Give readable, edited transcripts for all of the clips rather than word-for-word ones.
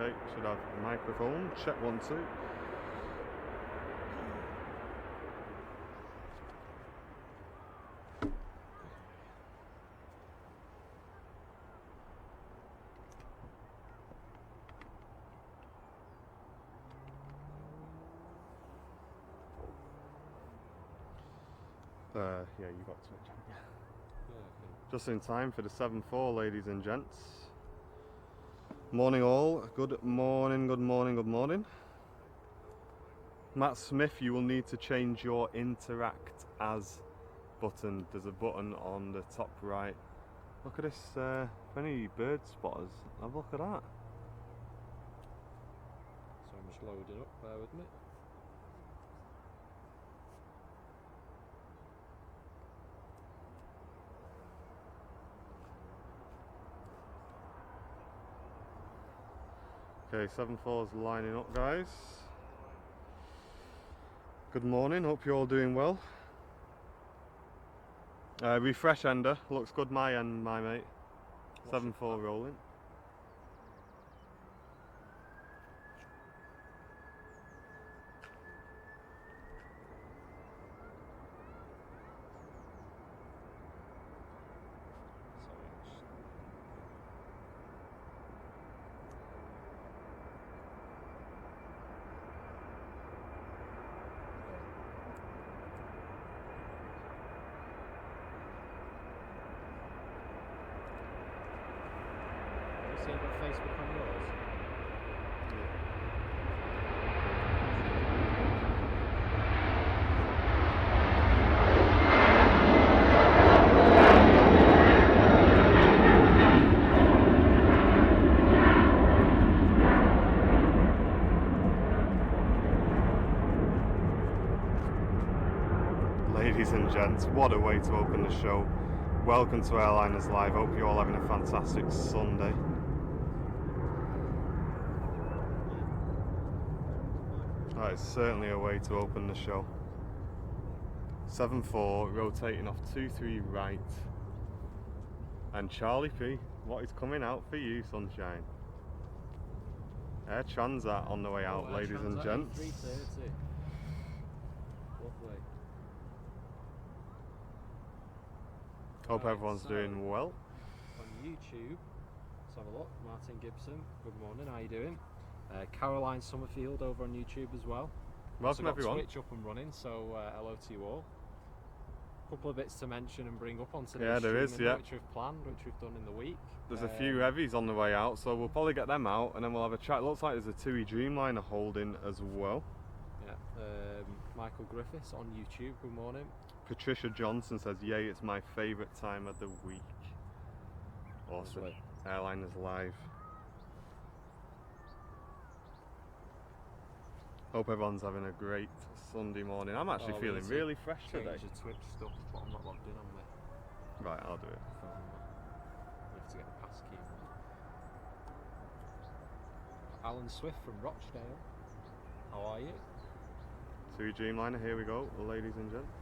Okay, should have a microphone. Check 1, 2. Yeah, you got to it. Yeah, okay. Just in time for the 7-4, ladies and gents. Morning all. Good morning, good morning, good morning. Matt Smith, you will need to change your interact as button. There's a button on the top right. Look at this, any bird spotters, have a look at that. So I'm just loading up, bear with me. Okay, 7-4's lining up, guys. Good morning, hope you're all doing well. Refresh ender, looks good my end, my mate. 7-4 rolling. See about Facebook on yours? Ladies and gents, what a way to open the show. Welcome to Airliners Live, hope you're all having a fantastic Sunday. That is certainly a way to open the show. 7-4, rotating off 2-3 right. And Charlie P, what is coming out for you, sunshine? Air Transat on the way out, ladies and gents. 330. Lovely. Hope Right, everyone's so, doing well. On YouTube, let's have a look. Martin Gibson, good morning, how you doing? Caroline Summerfield over on YouTube as well. Welcome Also got everyone. Twitch up and running, so hello to you all. A couple of bits to mention and bring up on today's Yeah, there is, streaming, yeah. which we've planned, which we've done in the week. There's a few heavies on the way out, so we'll probably get them out and then we'll have a chat. Looks like there's a TUI Dreamliner holding as well. Yeah, Michael Griffiths on YouTube, good morning. Patricia Johnson says, yay, it's my favourite time of the week. Awesome. Lovely. Airliners Live. Hope everyone's having a great Sunday morning. I'm actually feeling really fresh today. Change the Twitch stuff, but I'm not logged in on my Right, I'll do it. phone. We have to get the passkey. Alan Swift from Rochdale. How are you? TUI Dreamliner, here we go, ladies and gents.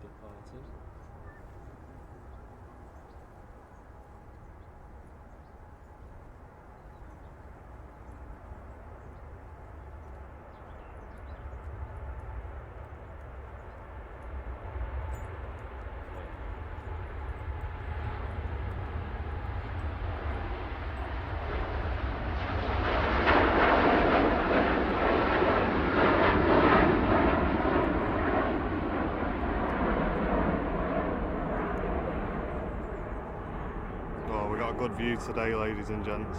Departing. Good view today, ladies and gents.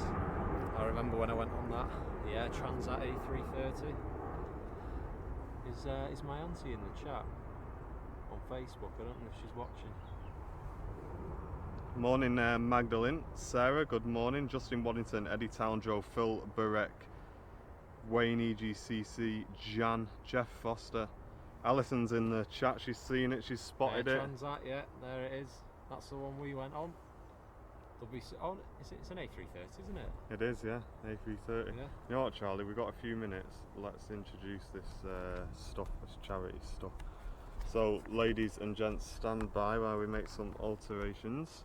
I remember when I went on that, the Air Transat A330. Is my auntie in the chat on Facebook? I don't know if she's watching. Morning, Magdalene. Sarah, good morning. Justin Waddington, Eddie Towndrow, Phil Burek, Wayne EGCC, Jan, Jeff Foster. Alison's in the chat, she's seen it, she's spotted Air it. Transat, yeah, there it is. That's the one we went on. Oh, it's an A330, isn't it? It is, yeah, A330. Yeah. You know what, Charlie, we've got a few minutes. Let's introduce this stuff, this charity stuff. So, ladies and gents, stand by while we make some alterations.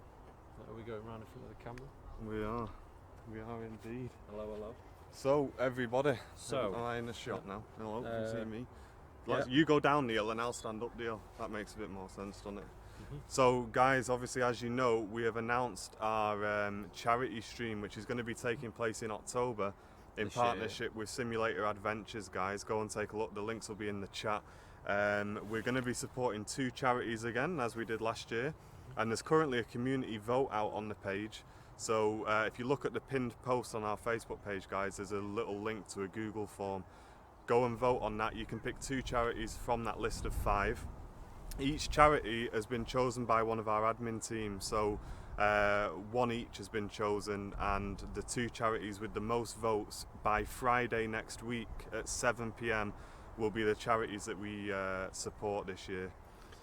Are we going round in front of the camera? We are. We are indeed. Hello, hello. So, everybody, So, am I in the shot now? Hello, can you see me? yeah. You go down, Neil, and I'll stand up, Neil. That makes a bit more sense, doesn't it? Mm-hmm. So, guys, obviously, as you know, we have announced our charity stream, which is going to be taking place in October in This year. partnership with Simulator Adventures, guys. Go and take a look. The links will be in the chat. We're going to be supporting 2 charities again, as we did last year. And there's currently a community vote out on the page. So if you look at the pinned post on our Facebook page, guys, there's a little link to a Google form. Go and vote on that. You can pick 2 charities from that list of 5. Each charity has been chosen by one of our admin team, so 1 each has been chosen, and the 2 charities with the most votes by Friday next week at 7 p.m. will be the charities that we support this year.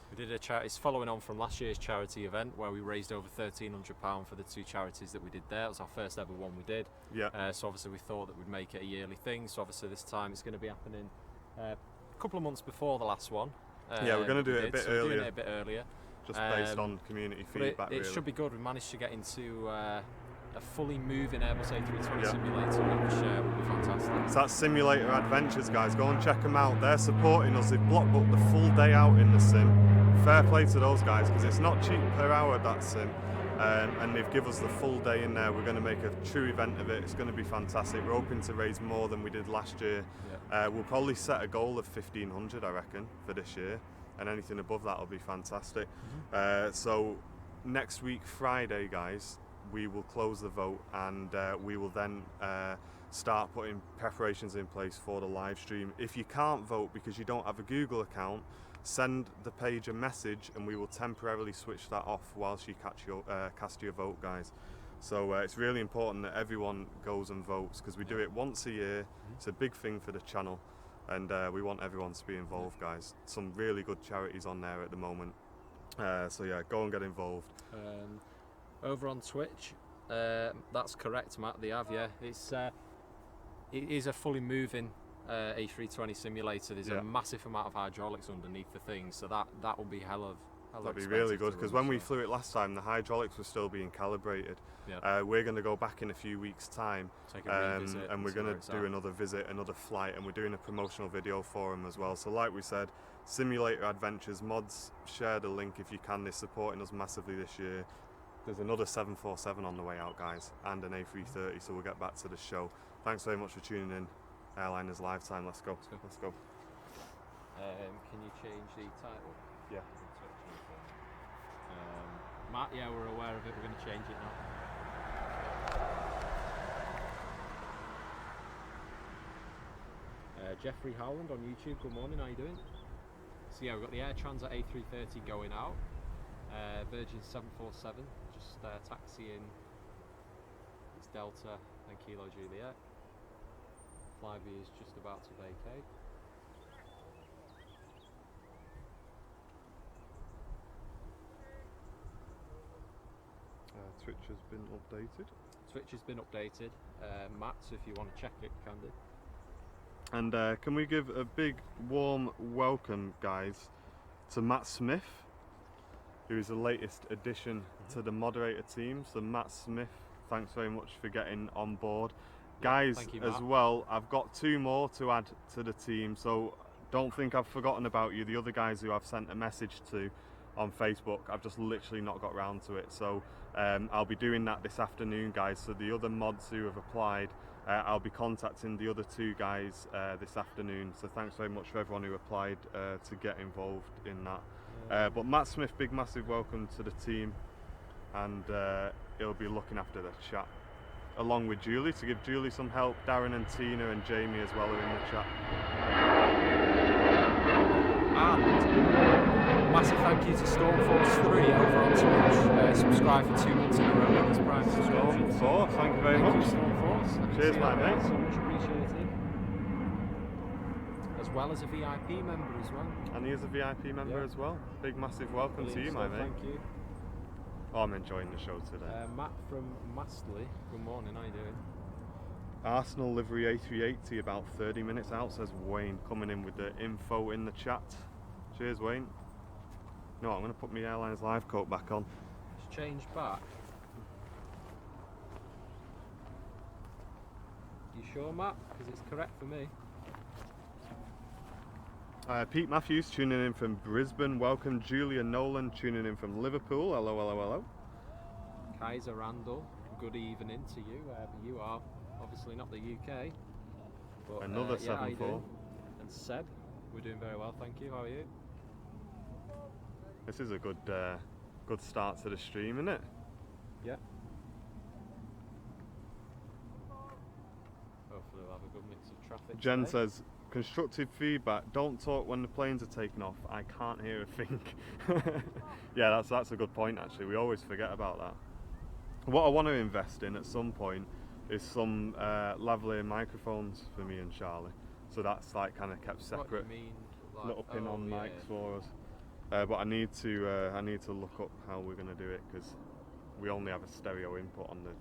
We did a charity, it's following on from last year's charity event where we raised over £1,300 for the 2 charities that we did there. It was our first ever one we did. Yeah. So obviously we thought that we'd make it a yearly thing. So obviously this time it's going to be happening a couple of months before the last one. Yeah, we're going to do it a bit earlier. We're doing it a bit earlier. Just based on community feedback, it really. should be good. We managed to get into a fully moving Airbus A320 simulator, which will be fantastic. So that's Simulator Adventures, guys. Go and check them out. They're supporting us. They've block booked the full day out in the sim. Fair play to those guys, because it's not cheap per hour, that sim. And they've given us the full day in there. We're going to make a true event of it. It's going to be fantastic. We're hoping to raise more than we did last year. Yeah. We'll probably set a goal of 1,500, I reckon, for this year. And anything above that will be fantastic. Mm-hmm. So next week, Friday, guys, we will close the vote, and we will then start putting preparations in place for the live stream. If you can't vote because you don't have a Google account, send the page a message and we will temporarily switch that off whilst you cast your vote, guys. So it's really important that everyone goes and votes, because we do it once a year. It's a big thing for the channel, and we want everyone to be involved, guys. Some really good charities on there at the moment. So yeah, go and get involved. Over on Twitch, that's correct, Matt. They have, yeah. It is a fully moving A320 simulator. There's a massive amount of hydraulics underneath the thing, so that will be hella that'd be really good, because when we flew it last time, the hydraulics were still being calibrated. Yeah. We're going to go back in a few weeks' time, and we're going to do another visit, another flight, and we're doing a promotional video for them as well. So like we said, Simulator Adventures mods, share the link if you can. They're supporting us massively this year. There's another 747 on the way out, guys, and an A330, so we'll get back to the show. Thanks very much for tuning in. Airliners Lifetime, let's go. Let's go. Can you change the title? Yeah. Matt, yeah, we're aware of it. We're going to change it now. Jeffrey Howland on YouTube, good morning, how you doing? So yeah, we've got the Air Transat A330 going out. Virgin 747, just taxiing. It's Delta and Kilo Juliet. Flyby is just about to vacate. Twitch has been updated. Twitch has been updated. Matt, so if you want to check it, you can do. And can we give a big warm welcome, guys, to Matt Smith, who is the latest addition to the Moderator team. So Matt Smith, thanks very much for getting on board. Guys, thank you, as Matt. well, I've got 2 more to add to the team, so don't think I've forgotten about you. The other guys who I've sent a message to on Facebook, I've just literally not got round to it. So I'll be doing that this afternoon, guys. So the other mods who have applied, I'll be contacting the other 2 guys this afternoon. So thanks very much for everyone who applied to get involved in that. But Matt Smith, big massive welcome to the team, and he'll be looking after the chat along with Julie, to give Julie some help. Darren and Tina and Jamie as well are in the chat. And massive thank you to Stormforce 3 over on Twitch. Subscribe for 2 months in a row with this Prime subscription. Stormforce, thank you very much. Thank you, Stormforce. Cheers, my mate. So much appreciated. As well as a VIP member as well. And he is a VIP member as well. Big massive welcome to you, my mate. Thank you. Oh, I'm enjoying the show today. Matt from Mastley, good morning, how you doing? Arsenal livery A380 about 30 minutes out, says Wayne, coming in with the info in the chat. Cheers, Wayne. No, I'm going to put my Airliners live coat back on. It's changed back. You sure, Matt? Because it's correct for me. Pete Matthews tuning in from Brisbane. Welcome. Julia Nolan tuning in from Liverpool. Hello, hello, hello. Kaiser Randall, good evening to you. You are obviously not the UK. But, Another yeah, 7-4. And Seb, we're doing very well, thank you. How are you? This is a good start to the stream, isn't it? Yeah. Hopefully we'll have a good mix of traffic. Jen today. says, constructive feedback. Don't talk when the planes are taking off. I can't hear a thing. Yeah, that's a good point actually. We always forget about that. What I want to invest in at some point is some lavalier microphones for me and Charlie. So that's like kind of kept separate. What do you mean? Like, Little pin-on yeah. mics for us. But I need to look up how we're going to do it because we only have a stereo input on the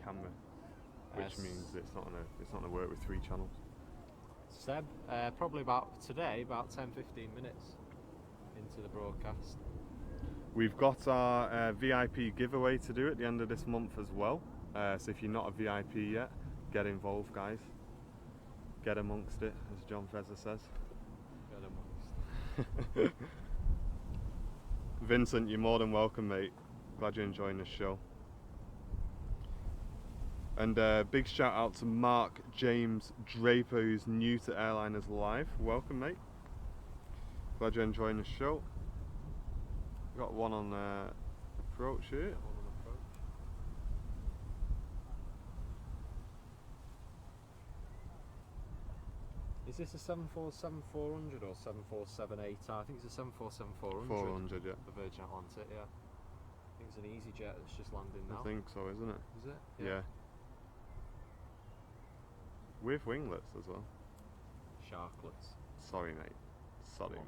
camera, which means it's not gonna work with 3 channels. Seb, probably about 10-15 minutes into the broadcast. We've got our VIP giveaway to do at the end of this month as well. So if you're not a VIP yet, get involved, guys. Get amongst it, as John Fraser says. Get amongst. Vincent, you're more than welcome, mate. Glad you're enjoying the show. And big shout out to Mark James Draper, who's new to Airliners Live. Welcome, mate. Glad you're enjoying the show. Got one on approach here. Is this a 747-400 or 747-8? I think it's a 747-400. 400, yeah. The Virgin Atlantic, yeah. I think it's an easy jet that's just landing now. I think so, isn't it? Is it? Yeah. With winglets as well. Sharklets. Sorry, mate. Sorry, mate.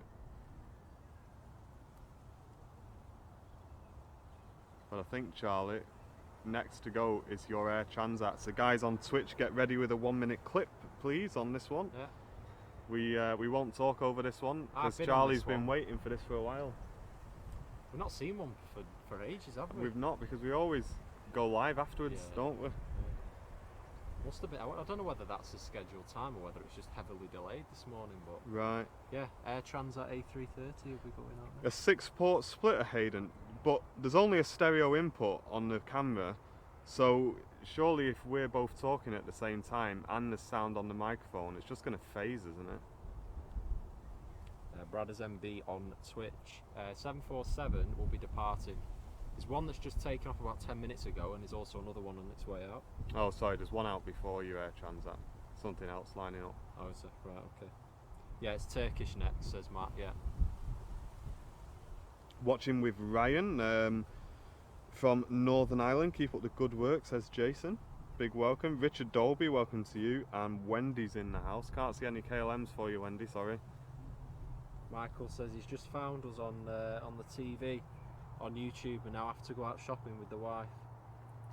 But I think, Charlie, next to go is your Air Transat. So guys on Twitch, get ready with a 1-minute clip, please, on this one. Yeah. We won't talk over this one because been Charlie's been waiting for this for a while. We've not seen one for ages, have we? We've not, because we always go live afterwards, Yeah. don't we? Must have been. I don't know whether that's a scheduled time or whether it's just heavily delayed this morning, but Right. yeah, Air Transat A330 will be going out A there. 6-port splitter, Hayden, but there's only a stereo input on the camera, so surely if we're both talking at the same time and there's sound on the microphone, it's just going to phase, isn't it? Bradders MB on Twitch. 747 will be departing. There's one that's just taken off about 10 minutes ago, and there's also another one on its way out. Oh, sorry, there's one out before your Air Transat. Something else lining up. Oh, is it? Right, okay. Yeah, it's Turkish next, says Matt, yeah. Watching with Ryan from Northern Ireland. Keep up the good work, says Jason. Big welcome. Richard Dolby, welcome to you. And Wendy's in the house. Can't see any KLMs for you, Wendy, sorry. Michael says he's just found us on the TV on YouTube and now have to go out shopping with the wife.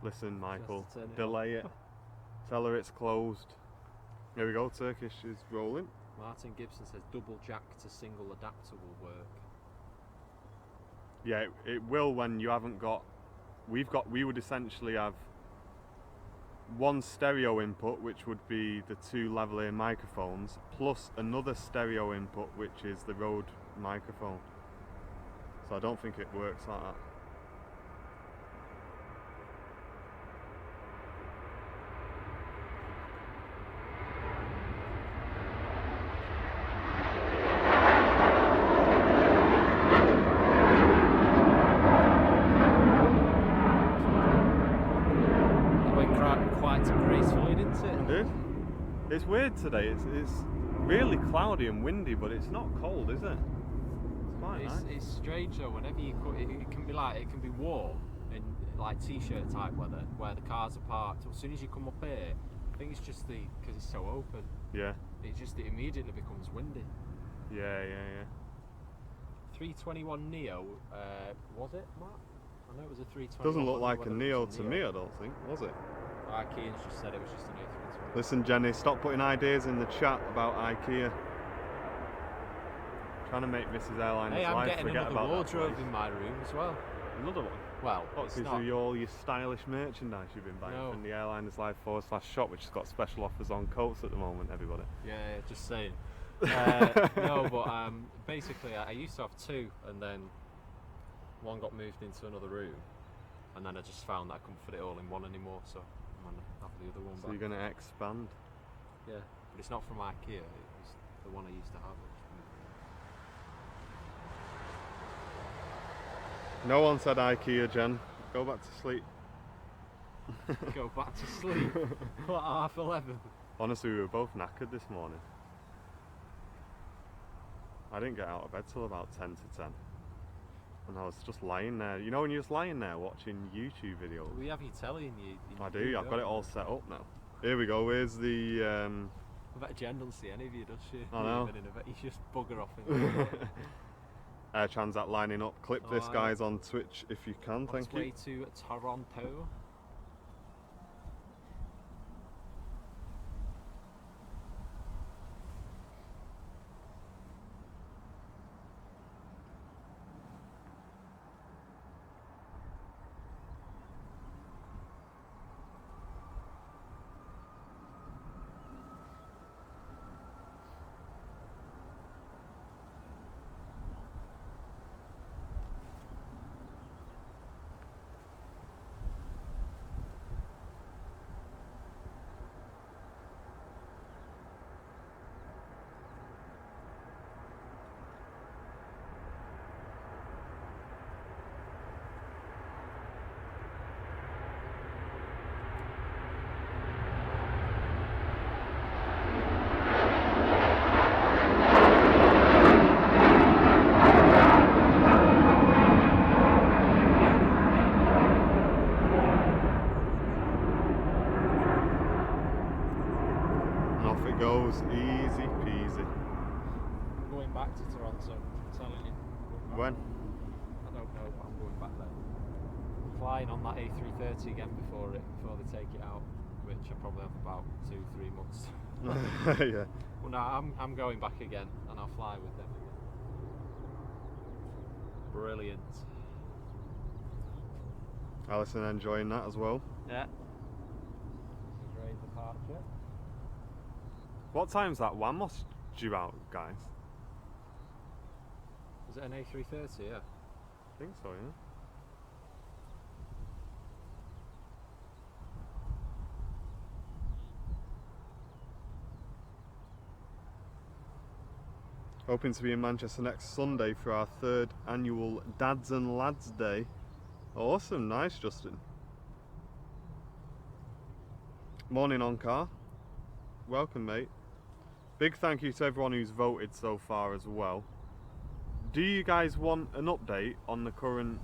Listen, Michael, Just to turn it delay it. Tell her it's closed. Here we go, Turkish is rolling. Martin Gibson says double jack to single adapter will work. Yeah, it will when you haven't got... We would essentially have one stereo input, which would be the 2 lavalier microphones, plus another stereo input, which is the Rode microphone. So I don't think it works like that. It's weird today. It's really cloudy and windy, but it's not cold, is it? It's quite nice. It's strange though. Whenever you cut it, it can be warm in like t-shirt type weather where the cars are parked. As soon as you come up here, I think it's just because it's so open. Yeah. It immediately becomes windy. Yeah. 321 Neo, was it, Matt? I know it was a 321. Doesn't look like a Neo to me, I don't think, was it? IKEA's just said it was just a new 321. Listen, Jenny, stop putting ideas in the chat about IKEA. Trying to make Mrs. Airliners Hey, I'm Live getting forget another about wardrobe that in my room as well. Another one? Well, What, it's because not. of all your stylish merchandise you've been buying No. from the Airliners Live /shop, which has got special offers on coats at the moment, everybody. Yeah, just saying. No, but basically, I used to have two, and then one got moved into another room, and then I just found that I couldn't fit it all in one anymore, so I'm gonna have the other one So back. you're going to expand. Yeah, but it's not from IKEA. It was the one I used to have. No one said IKEA, Jen. Go back to sleep. Go back to sleep. What, 11:30? Honestly, we were both knackered this morning. I didn't get out of bed till about 10 to 10. And I was just lying there. You know when you're just lying there watching YouTube videos? We have your telly in you. I do, I've got it all set up now. Here we go, here's the... I bet Jen doesn't see any of you, does she? I know. You just bugger off in there. Air Transat lining up. Clip this, Oh, guys, on Twitch if you can, On thank its you. way to Toronto. And off it goes, easy peasy. I'm going back to Toronto, I'm telling you. When? I don't know, but I'm going back there. I'm flying on that A330 again before they take it out, which I probably have about 2-3 months. Yeah. Well, no, I'm going back again, and I'll fly with them again. Brilliant. Alison enjoying that as well. Yeah. Great departure. What time's that Wamos due out, guys? Is it an A330? Yeah. I think so, yeah. Hoping to be in Manchester next Sunday for our 3rd annual Dads and Lads Day. Awesome, nice, Justin. Morning on car. Welcome, mate. Big thank you to everyone who's voted so far as well. Do you guys want an update on the current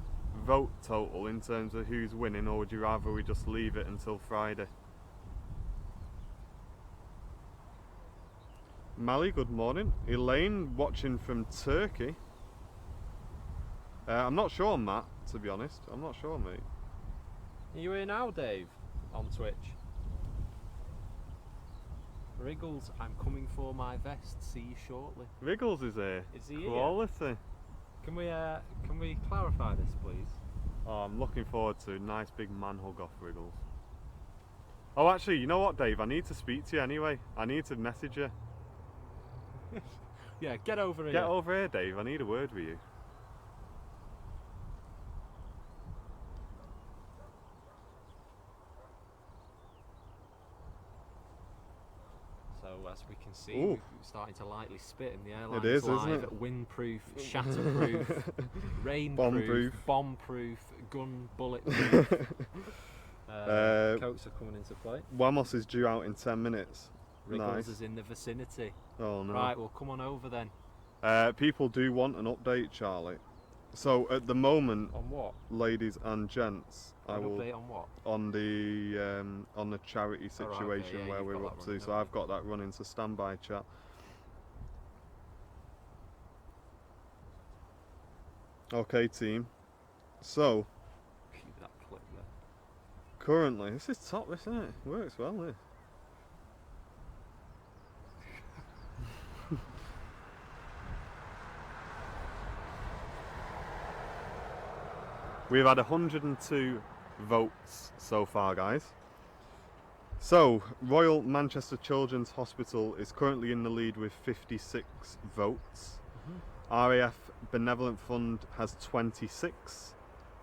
vote total in terms of who's winning, or would you rather we just leave it until Friday? Mally, good morning. Elaine, watching from Turkey. I'm not sure, Matt, to be honest. I'm not sure, mate. Are you here now, Dave? On Twitch. Wriggles, I'm coming for my vest. See you shortly. Wriggles is here. Is he here? Quality. Can we clarify this, please? Oh, I'm looking forward to a nice big man hug off Wriggles. Oh, actually, you know what, Dave? I need to speak to you anyway. I need to message you. Yeah, get over here. Get over here, Dave. I need a word with you. So as we can see, Ooh. we're starting to lightly spit in the Airliners is, isn't Live. it? Windproof, shatterproof, rainproof, Bomb-proof. bomb-proof, gun bulletproof. Coats are coming into play. Wamos is due out in 10 minutes. Wriggles Nice. is in the vicinity. Oh no. Right, well come on over then. People do want an update, Charlie. So at the moment, On what? ladies and gents, I An will update on what? on the charity Oh, right, okay, situation yeah, where you've we're got up that to. running, So haven't I've got that running, so stand by, chat. Okay, team. So Keep that clip there. currently, this is top, isn't it? Works well, this. We've had 102 votes so far, guys. So, Royal Manchester Children's Hospital is currently in the lead with 56 votes. RAF Benevolent Fund has 26.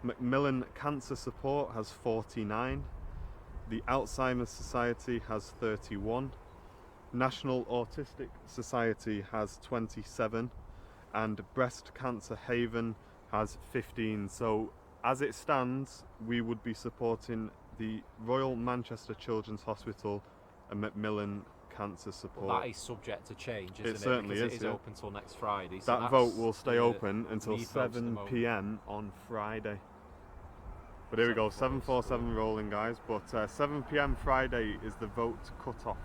Macmillan Cancer Support has 49. The Alzheimer's Society has 31. National Autistic Society has 27. And Breast Cancer Haven has 15. So, as it stands, we would be supporting the Royal Manchester Children's Hospital and Macmillan Cancer Support. Well, that is subject to change, isn't it? It certainly because is. It is open till next Friday. So that vote will stay open until lead votes at the 7 moment. p.m. on Friday. But here we go, 747 rolling, guys. But 7 p.m. Friday is the vote cut-off.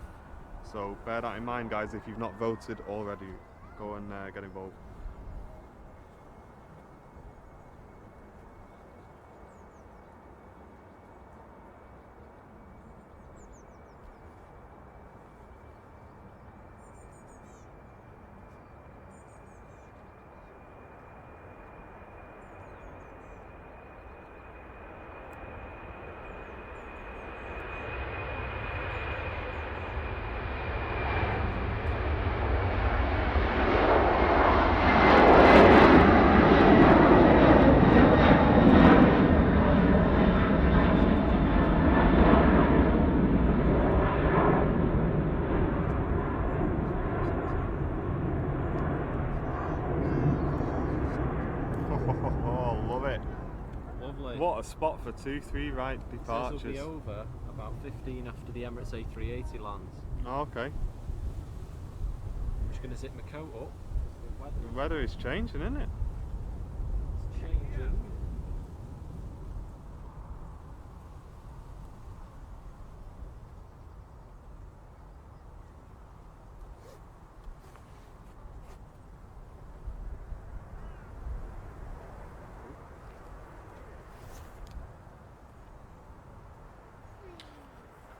So bear that in mind, guys. If you've not voted already, go and get involved. Oh, love it. Lovely. What a spot for 2-3 right departures. This will be over about 15 after the Emirates A380 lands. Oh, okay. I'm just going to zip my coat up. The weather is changing, isn't it? It's changing.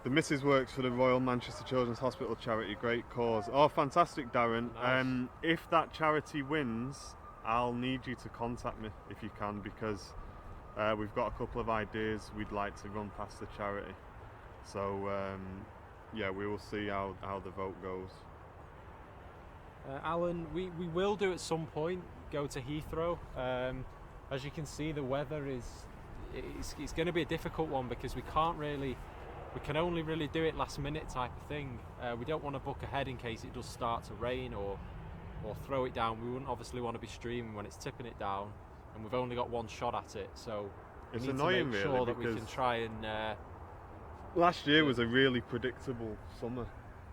The missus works for the Royal Manchester Children's Hospital charity, great cause. Oh, fantastic, Darren. Nice. If that charity wins, I'll need you to contact me if you can, because we've got a couple of ideas we'd like to run past the charity. So, yeah, we will see how the vote goes. Alan, we will do at some point go to Heathrow. As you can see, the weather it's going to be a difficult one because we can only really do it last minute type of thing. We don't want to book ahead in case it does start to rain or throw it down. We wouldn't obviously want to be streaming when it's tipping it down, and we've only got one shot at it, so we It's need annoying, to make really, sure that we because can try and last year was a really predictable summer,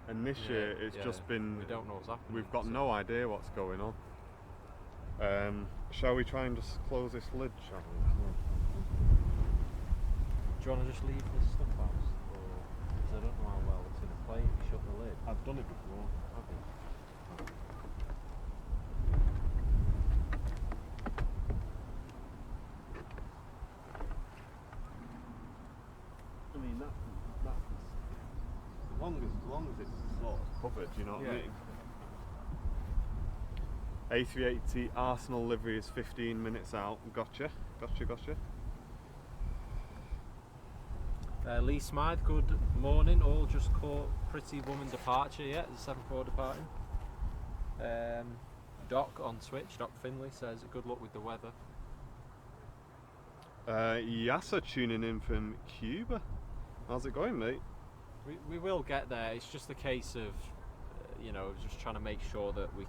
and this Yeah, year it's yeah. just been, we don't know what's happening. we've got so- no idea what's going on. Shall we try and just close this lid, shall we? Do you want to just leave this stuff out? Because I don't know how well it's going to play if you shut the lid. I've done it before. Have you? I mean, that's as long as it's sort of covered, you know what I Yeah. mean? A380 Arsenal livery is 15 minutes out. Gotcha. Lee Smythe, good morning. All just caught Pretty Woman departure yet. There's 7-4 departing. Doc on Twitch, Doc Finley says good luck with the weather. Yasser tuning in from Cuba. How's it going, mate? We will get there. It's just a case of just trying to make sure that we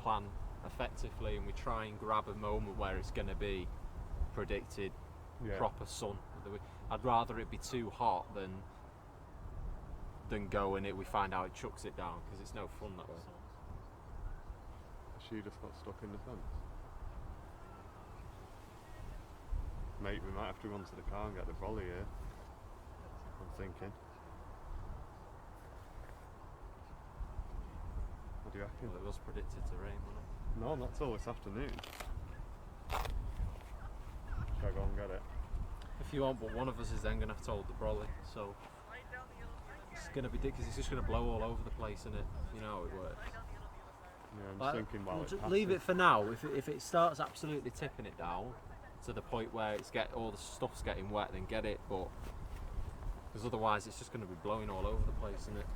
plan effectively and we try and grab a moment where it's going to be predicted proper sun. I'd rather it be too hot than go and we find out it chucks it down, because it's no fun that way. She just got stuck in the fence. Mate, we might have to run to the car and get the brolly here. I'm thinking. What do you reckon? Well, it was predicted to rain, wasn't it? No, not till this afternoon. Should I go and get it? If you want, but one of us is then going to have to hold the brolly, so it's going to be because it's just going to blow all over the place, isn't it? You know how it works. Yeah, I'm just thinking while We'll it just passes. leave it for now. If it starts absolutely tipping it down, to the point where all the stuff's getting wet, then get it. But because otherwise, it's just going to be blowing all over the place, isn't it?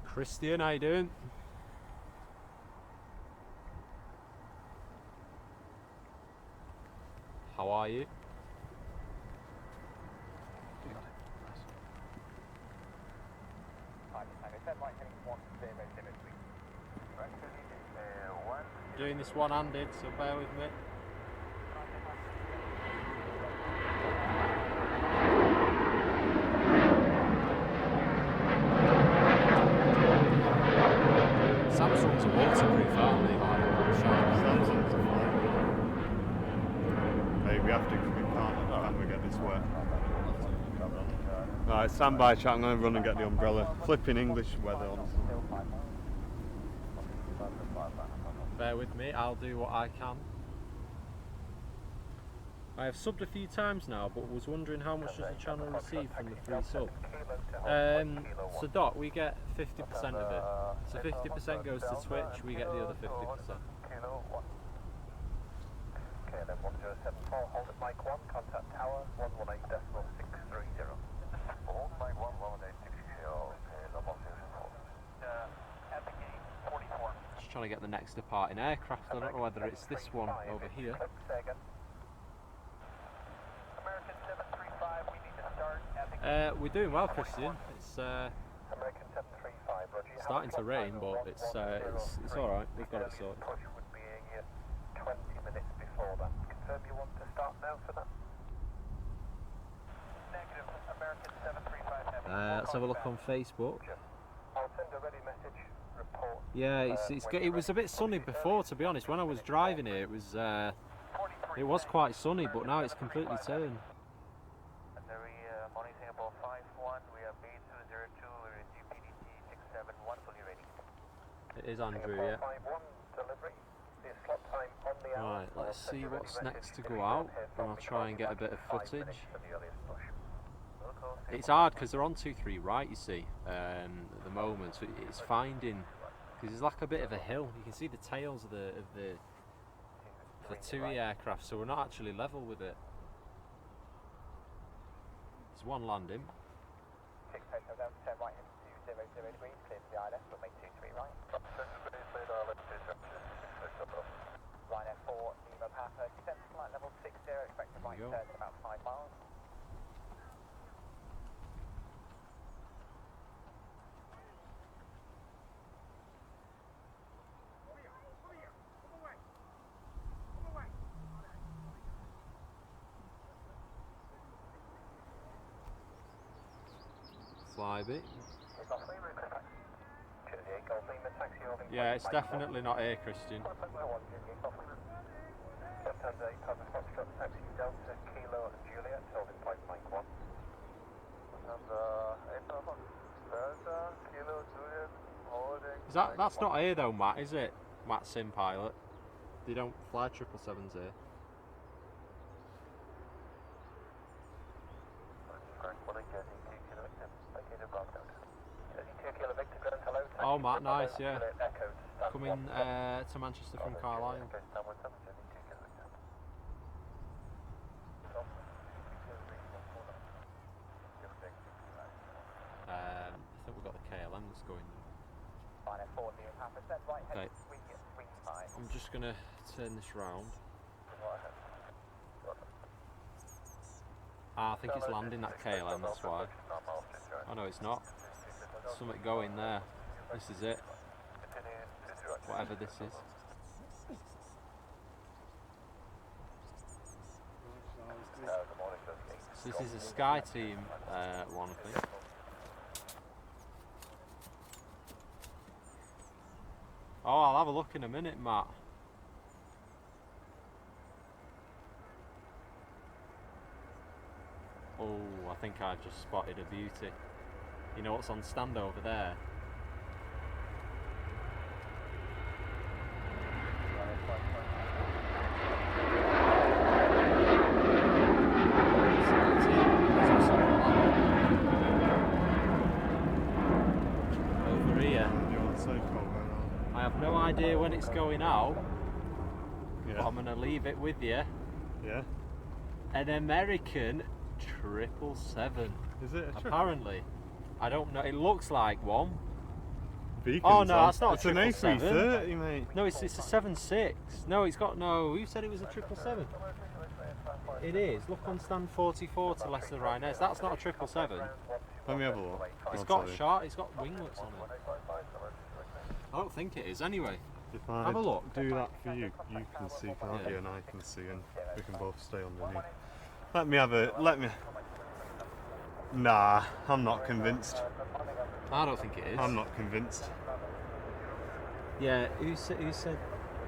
Christian, how you doing? How are you? Doing this one-handed, so bear with me. Samsungs are waterproof, aren't they? Samsung's a fine. Hey, we have to, 'cause we can't we get this wet. Right, stand by, chat. I'm going to run and get the umbrella. Flipping English weather, honestly. Bear with me, I'll do what I can. I have subbed a few times now, but was wondering how much does the channel receive from the free sub? So Doc, we get 50% of it. So 50% goes to Twitch, we get the other 50%. Okay, then 1074, hold at mic 1, contact tower 118.630. 191.118.630, Just trying to get the next departing aircraft. I don't know whether it's this one over here. American 735, we need to start. We're doing well, Christian. It's American 735, Roger. starting to rain, but it's all right. We've got it sorted. Push would be 20 minutes before that. Confirm you want to start now for that? Negative, American 735 heavy. Let's have a look on Facebook. I'll send a ready message report. Yeah, it was a bit sunny before, to be honest. When I was driving here, it was quite sunny, but now it's completely turned. Morning Singapore 51, we are B202, we're in GPDT 671, fully ready. It is Andrew, yeah. 51 delivery, the slot time on the hour. Right, let's see what's next to go out, and I'll try and get a bit of footage. It's hard because they're on 2-3 right, you see, at the moment. So it's finding, because it's like a bit of a hill. You can see the tails of the TUI aircraft, so we're not actually level with it. There's one landing. 6 down, turn right into 00 degrees, clear to the ILS, we'll make 23 right. Ryanair 4, Lima Papa, descent to flight level 60, expected right turn in about 5 miles. Flyby. Yeah, it's definitely not here, Christian. That's not here though, Matt, is it? Matt Sim Pilot. They don't fly 777s here. Oh, Matt, nice, yeah. Coming to Manchester from Carlisle. I think we've got the KLMs going. Okay. I'm just going to turn this round. I think it's landing that KLM, that's why. Oh no, it's not. There's something going there. This is it. Whatever this is. So this is a Sky Team one, I think. Oh, I'll have a look in a minute, Matt. Oh, I think I've just spotted a beauty. You know what's on stand over there? idea when it's going out, Yeah. but I'm going to leave it with you. Yeah. An American 777. Is it a triple? Apparently. I don't know. It looks like one. Beacon's Oh no, on. that's not It's a an 777. A330, mate. No, it's a 7.6. No, it's got no. Who said it was a 777? It is. Look on stand 44 to Leicester Ryanair. That's not a 777. Let me have a look. It's I'll got tell you. short. It's got winglets on it. I don't think it is. Anyway, If I have a look. do that for you, you can see, can't Yeah. you? And I can see, and we can both stay underneath. Let me have a. Let me. Nah, I'm not convinced. I don't think it is. I'm not convinced. Yeah. Who said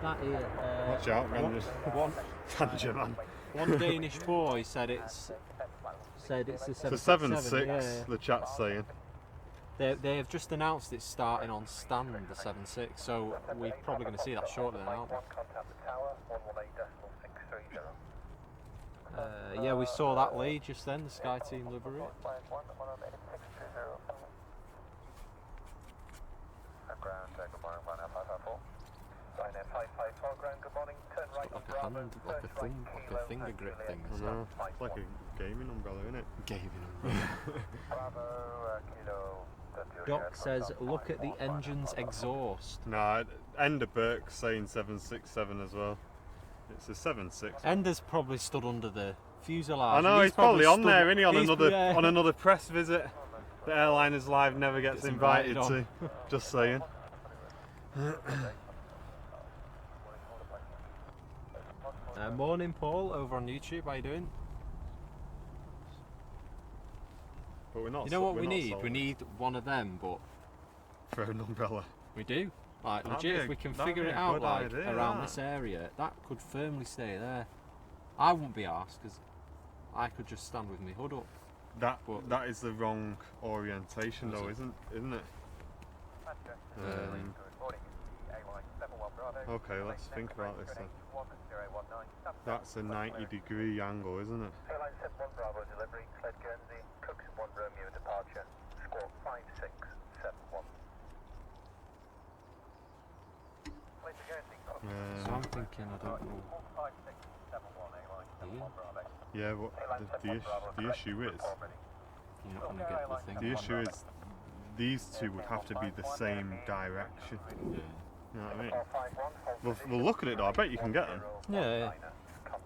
that here? Watch out, Rangers. One Tangent, man. one Danish boy said it's a It's a 767. 7.6, Yeah. the chat's saying. They have just announced it's starting on stand the 7.6, so we're probably going to see that shortly then, aren't we? Yeah, we saw that lead just then, the Sky Team livery. Like a hand, like a thumb, like a finger grip thing. Is that? It's like a gaming umbrella, isn't it? Gaming. Doc says, look at the engine's exhaust. Nah, Ender Burke's saying 767 as well. It's a 7.6. Ender's probably stood under the fuselage. I know, he's probably on stood- there, isn't he? On he's- another yeah. on another press visit. The Airliners Live never gets Gets invited invited to. Just saying. Morning, Paul, over on YouTube. How you doing? But we're not. You know what we're we not need? sold We need one of them, but for an umbrella. we do. Like That'd legit, be if a- we can that'd figure be it a out good like idea, around that. this area, that could firmly stay there. I wouldn't be arsed because I could just stand with my hood up. But- That is the wrong orientation, Is though, it? isn't it? Okay, let's think about this then. That's a 90-degree angle, isn't it? Airline 71 Bravo delivery, Cled Guernsey, Cooks 1 Romeo departure, squawk 5671. Cled Guernsey, Cooks So I'm thinking, I don't know. 5671 Airline 71 Bravo. Yeah, but the issue is, You're not going to get the thing. the issue is, these two would have to be the same direction. Yeah. You know what I mean? We'll look at it though. I bet you can get them. Yeah.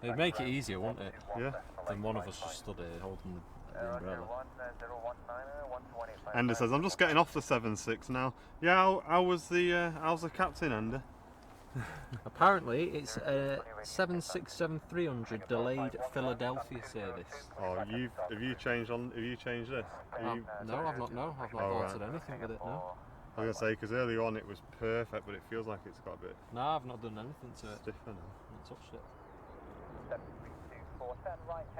It'd make it easier, wouldn't it? Yeah. Than one of us just stood here holding the umbrella. Ender says, I'm just getting off the 7.6 now. Yeah, how's the captain, Ender? Apparently, it's a 767-300 delayed Philadelphia service. Oh, have you changed this? Have you, No, I've not. No, I've not Oh, right. altered anything with it. No, I was gonna say because earlier on it was perfect, but it feels like it's got a bit no, I've not done anything to it. stiffer now. Not touched it.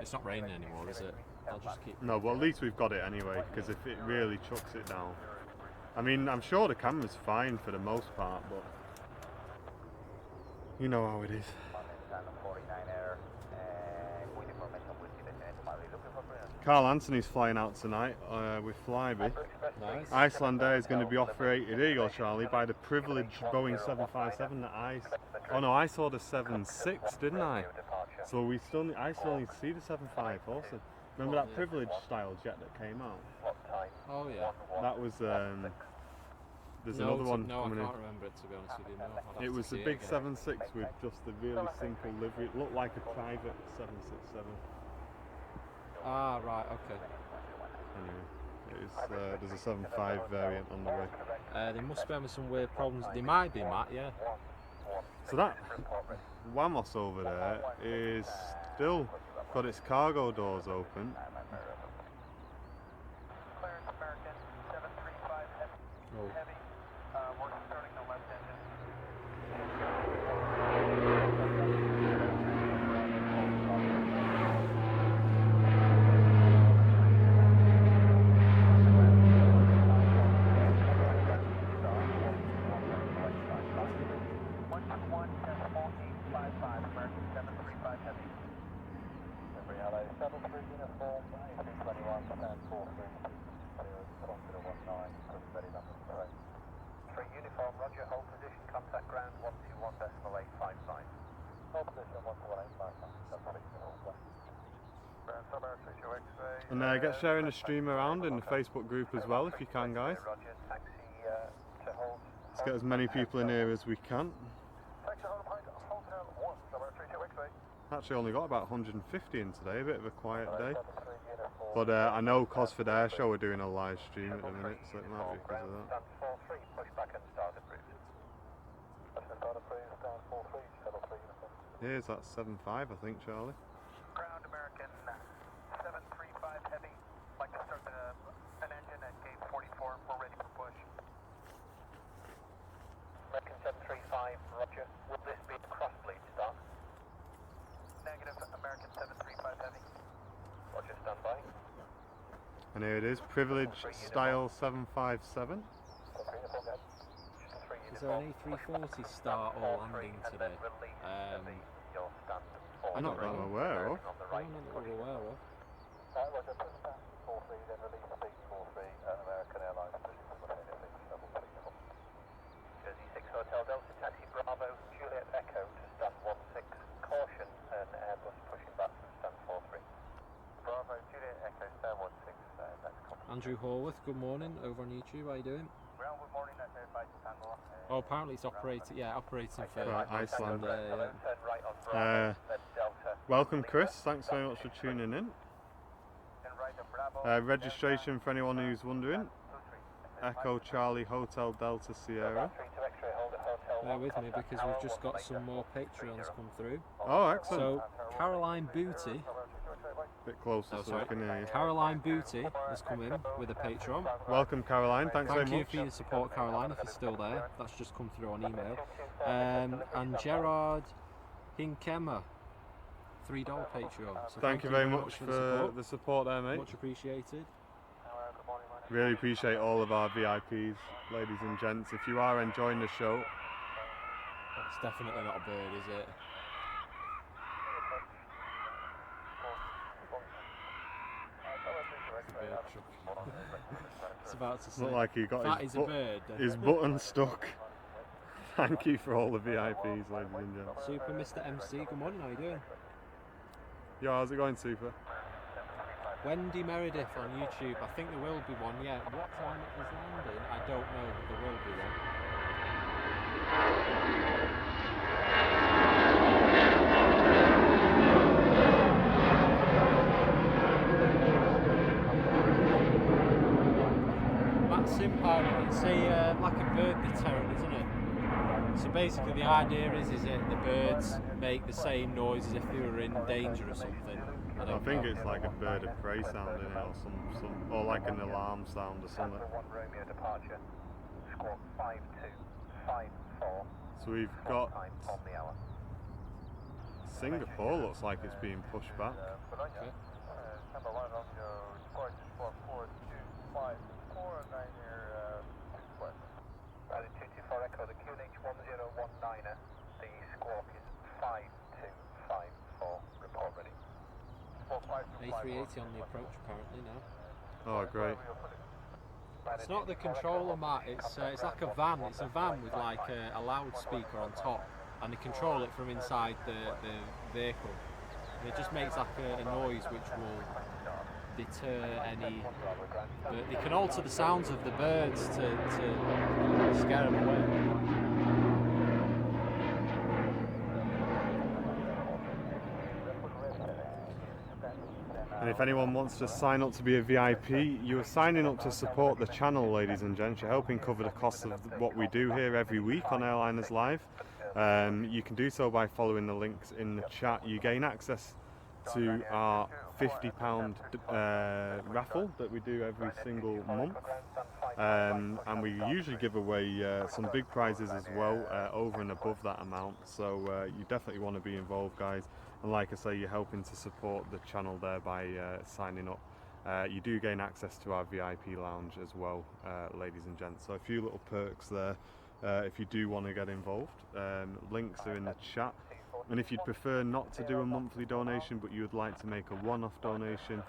It's not raining anymore, is it? I'll just keep. No, well at least we've got it anyway. Because if it really chucks it down, I mean, I'm sure the camera's fine for the most part, but you know how it is. Carl Anthony's flying out tonight with Flybe. Nice. Icelandair is going to be operated, here you go Charlie, by the privileged Boeing 757 that I saw the 7.6, didn't I? So I still need to see the 7.5 also. Remember that privileged style jet that came out? Oh yeah. That was, there's No, another one no, I coming can't in. remember it to be honest with you. No, I'd have It to was see the big again. 7.6 with just the really simple livery. It looked like a private 767. Ah, right, okay. Anyway, there's a 7.5 variant on the way. They must be having some weird problems. They might be, Matt. Yeah. So that Wamos over there is still got its cargo doors open. Clearance American 735 Oh. heavy, we're starting the left engine. American 735 heavy. Every hello, 73 uniform, A321, stand 43, 0, 19, ready number 3. 3 uniform. uniform, roger, hold position, contact ground 121.855. Hold position 121.855. That's what it's all. Ground sub Emirates X-ray. And get sharing the stream around in the Facebook group as well if you can, guys. Roger, taxi to hold. Let's get as many people in here as we can. Taxi hold point, hotel 1, sub Emirates X-ray. Actually only got about 150 in today, a bit of a quiet day. But I know Cosford Air Show are doing a live stream at the minute, so it might be because of that. Stand 4-3, push back and start approved. Start approved, stand 4-3, shuttle 3 uniform. Here's that 7.5, I think, Charlie. Ground American 735 heavy. Like to start an engine at gate 44. We're ready for push. American 735, roger. Will this be a cross bleed start? Negative, American 735 heavy. Roger, stand by. And here it is, Privilege Style 757. Is there an A340 start or landing today? I'm not that I'm aware of. I'm not aware of. Roger, push back 4-3, then release speed 4-3 at American Airlines. Jersey 6 Hotel Delta, taxi Bravo, Juliet Echo to stand 16. Caution, an Airbus pushing back from stand 4-3. Bravo, Juliet Echo, stand 16. That's copy. Andrew Horwath, good morning, over on YouTube, how you doing? Well, good morning, that's Airbus Tango. Oh, apparently it's operating, operating for Right, Iceland. Turn right on Bravo, then Delta. Welcome, Chris. Thanks very much for tuning in. Then right on Bravo. Registration for anyone who's wondering. Echo Charlie Hotel Delta Sierra. Bear with me because we've just got some more Patreons come through. Oh, excellent. So, Caroline Booty, Bit closer so I can hear you. Caroline Booty has come in with a Patreon. Welcome, Caroline. Thanks Thank very you much. for your support, Caroline, if you're still there. That's just come through on email. And Gerard Hinkema, $3 Patreon. So Thank you very much for the support there, mate. Much appreciated. Really appreciate all of our VIPs, ladies and gents. If you are enjoying the show, That's definitely not a bird, is it? It's a bird truck. It's about to say. looked like he got That his, is a bird. his button stuck. Thank you for all the VIPs, ladies and gents. Super Mr. MC, good morning, how you doing? Yo, how's it going, Super? Wendy Meredith on YouTube, I think there will be one, yeah. What time it is landing, I don't know, but there will be one. That Simpar, it's like a bird deterrent, isn't it? So basically the idea is that the birds make the same noise as if they were in danger or something. I think it's like a bird of prey sound in it, or or like an alarm sound or something. 1 Romeo departure. Squawk 5254. So we've got Time on the hour. Singapore looks like it's being pushed back. Okay. Number 1 Romeo departure squawk 4254 9 here west. Pilot 224 Echo, the QNH 1019er. The squawk is 5254. Report ready. A380 on the approach apparently now. Oh, great. It's not the controller, Matt, it's like a van. It's a van with like a loudspeaker on top, and they control it from inside the vehicle. And it just makes like a noise which will deter any... But they can alter the sounds of the birds to scare them away. And if anyone wants to sign up to be a VIP, you are signing up to support the channel, ladies and gents. You're helping cover the cost of what we do here every week on Airliners Live. You can do so by following the links in the chat. You gain access to our £50 raffle that we do every single month. And we usually give away some big prizes as well, over and above that amount. So you definitely want to be involved, guys. And like I say, you're helping to support the channel there by signing up. You do gain access to our VIP lounge as well, ladies and gents. So a few little perks there if you do want to get involved. Links are in the chat. And if you'd prefer not to do a monthly donation, but you would like to make a one-off donation,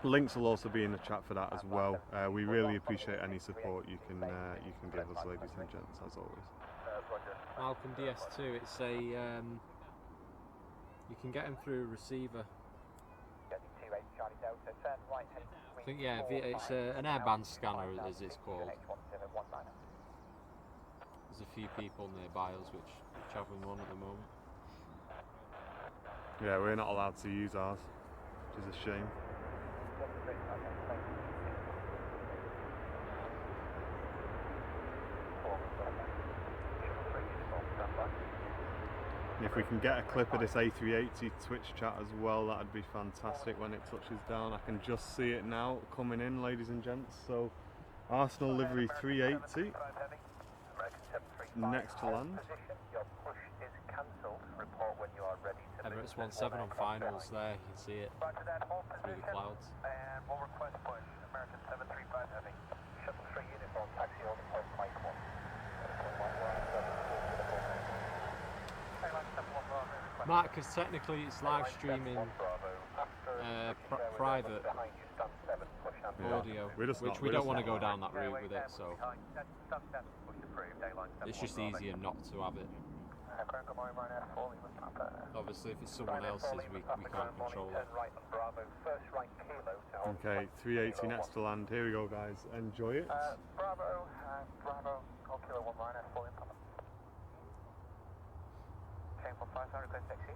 Links will also be in the chat for that as well. We really appreciate any support you can give us, ladies and gents, as always. Malcolm DS2, it's a you can get him through a receiver. I think yeah, it's an airband scanner as it's called. There's a few people nearby us which have one at the moment. Yeah, we're not allowed to use ours, which is a shame. If we can get a clip of this A380 Twitch chat as well, that'd be fantastic when it touches down. I can just see it now coming in, ladies and gents. So, Arsenal livery 380, next to land. Emirates 17 on finals there, you can see it through the clouds. And we'll request push, American 735 heavy. Shuttle 3 uniform, taxi on post Mike 1. Mark, because technically it's live streaming private audio, which we don't want to go down that route with it, so it's just easier not to have it. Obviously, if it's someone else's, we can't control it. Okay, 380 next to land. Here we go, guys. Enjoy it. Bravo, I'll kilo 1 line, full in Papa. Chamber 5, request taxi.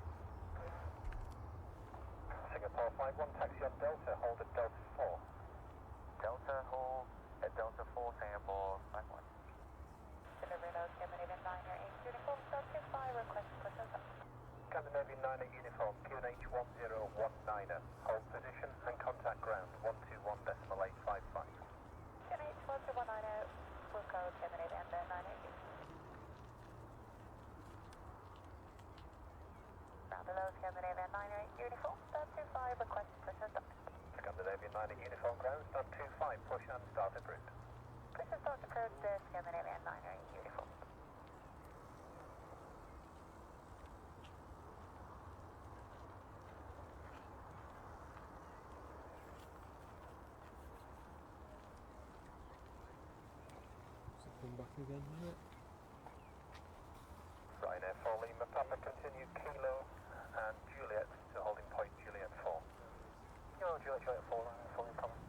Singapore Flight 1, taxi on Delta, hold at Delta 4. Delta, hold at Delta 4, Singapore 5 1. Scandinavian 9 uniform, QNH 1019er. Hold position and contact ground 121.855. QNH 1219er, will go Scandinavian 9 Ground below Scandinavian 9 uniform, stand 25, request push and start. Scandinavian 9 uniform ground, stand 25, push and start approved. Push and start approved, Scandinavian 9 uniform. Come back again, right? Ryanair 4 Lima Papa, continue Kilo and Juliet to holding point Juliet 4. Kilo Juliet 4, full in common.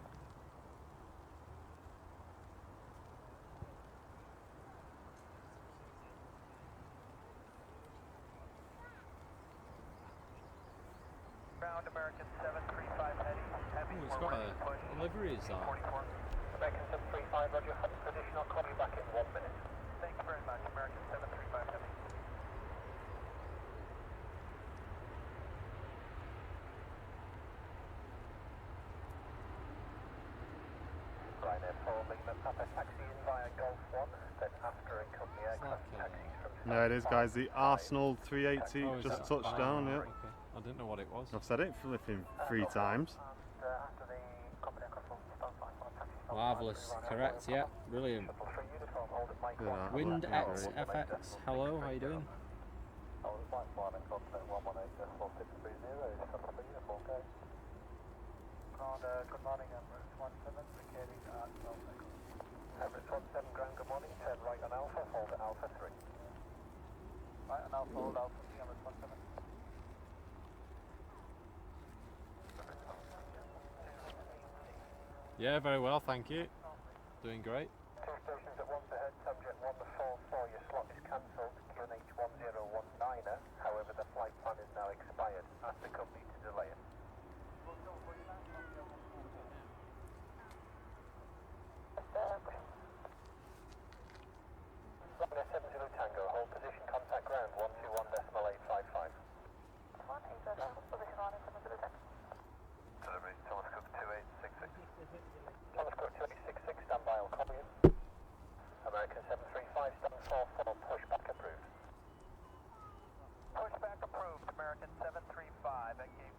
Ground American 735 heavy. Oh, it's got a livery, is that? American 735, roger, hold position, I'll call you back in 1 minute. Thank you very much, American 735 heavy. Ryanair 4 Lima Papa, taxi in via Golf 1, then after a company aircraft taxis from... There it is, guys. The Arsenal 380 Oh, is just that- touched down. Yeah, Okay. I didn't know what it was. I've said it flipping 3 times. And after the company aircraft from Stone Flight 1 taxi from... Marvellous, correct, yeah, brilliant. Shuttle 3 uniform, hold at Mike Yeah. 1. Wind XFX, hello, how you doing? Hold at Mike 1 and contact 118.4630, shuttle 3 uniform, go. Good morning, Emirates 17, vacating at Alpha. Emirates 17, ground, good morning, turn right on Alpha, hold at Alpha 3. Right on Alpha, hold Alpha 3, Emirates 17. Yeah, very well, thank you. Doing great. 2 stations at once ahead, subject 144, your slot is cancelled, QNH 1019er, however the flight plan is now expired, ask the company to delay it. Runway 70 Tango, hold position, contact ground 121.855. 1 is a position 1 in 70 Tango. Delivery, Thomas Cook 2866. Thomas Cook 2866, stand by, I'll copy you. American 735, stand 44, pushback approved. Pushback approved, American 735, at gate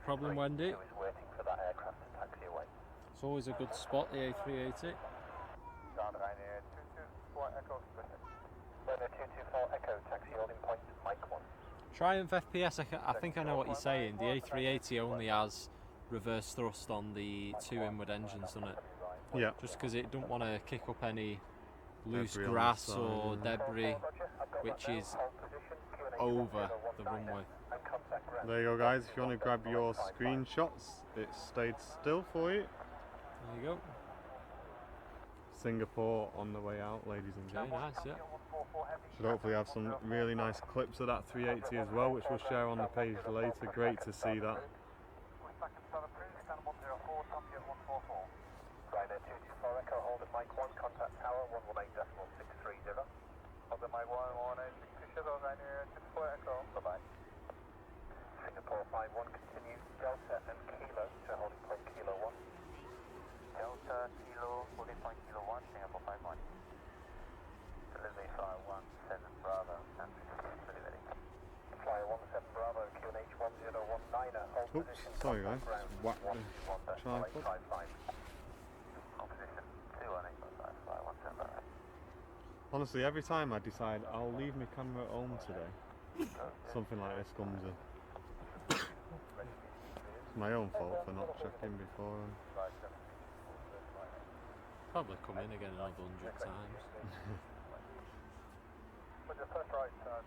problem, Wendy. Who is waiting for that aircraft to taxi away. It's always a good spot, the A380. Ryanair 224 Echo. Ryanair 224 Echo, taxi holding point, Mike 1. Triumph FPS, I think I know what you're saying. The A380 only has reverse thrust on the 2 inward engines, doesn't it? Yeah. Just because it don't want to kick up any loose Debris on the grass side, or yeah. debris which is over the runway. There you go, guys. If you want to grab your screenshots, it stayed still for you. There you go. Singapore on the way out, ladies and Very gents. nice, yeah. Should hopefully have some really nice clips of that 380 as well, which we'll share on the page later. Great to see that. Ryanair 224 Echo, hold at Mike 1, contact tower 118.630. Hold at Mike 1, 118.630, Ryanair 224 Echo, bye-bye. Singapore 51, continue Delta and Kilo to holding point Kilo 1. Delta, Kilo, holding point Kilo 1, Singapore 51. Delivery Flyer 17 Bravo, and delivery. Flyer 17 Bravo, QNH 1019, hold Oops, position, sorry guys. contact ground Whack the 11.855. tripod. Hold position 218.5, Flyer 17 Bravo. Honestly, every time I decide I'll leave my camera at home today, something like this comes in. It's my own fault for not checking before. Probably come in again another 100 times. With the first right turn,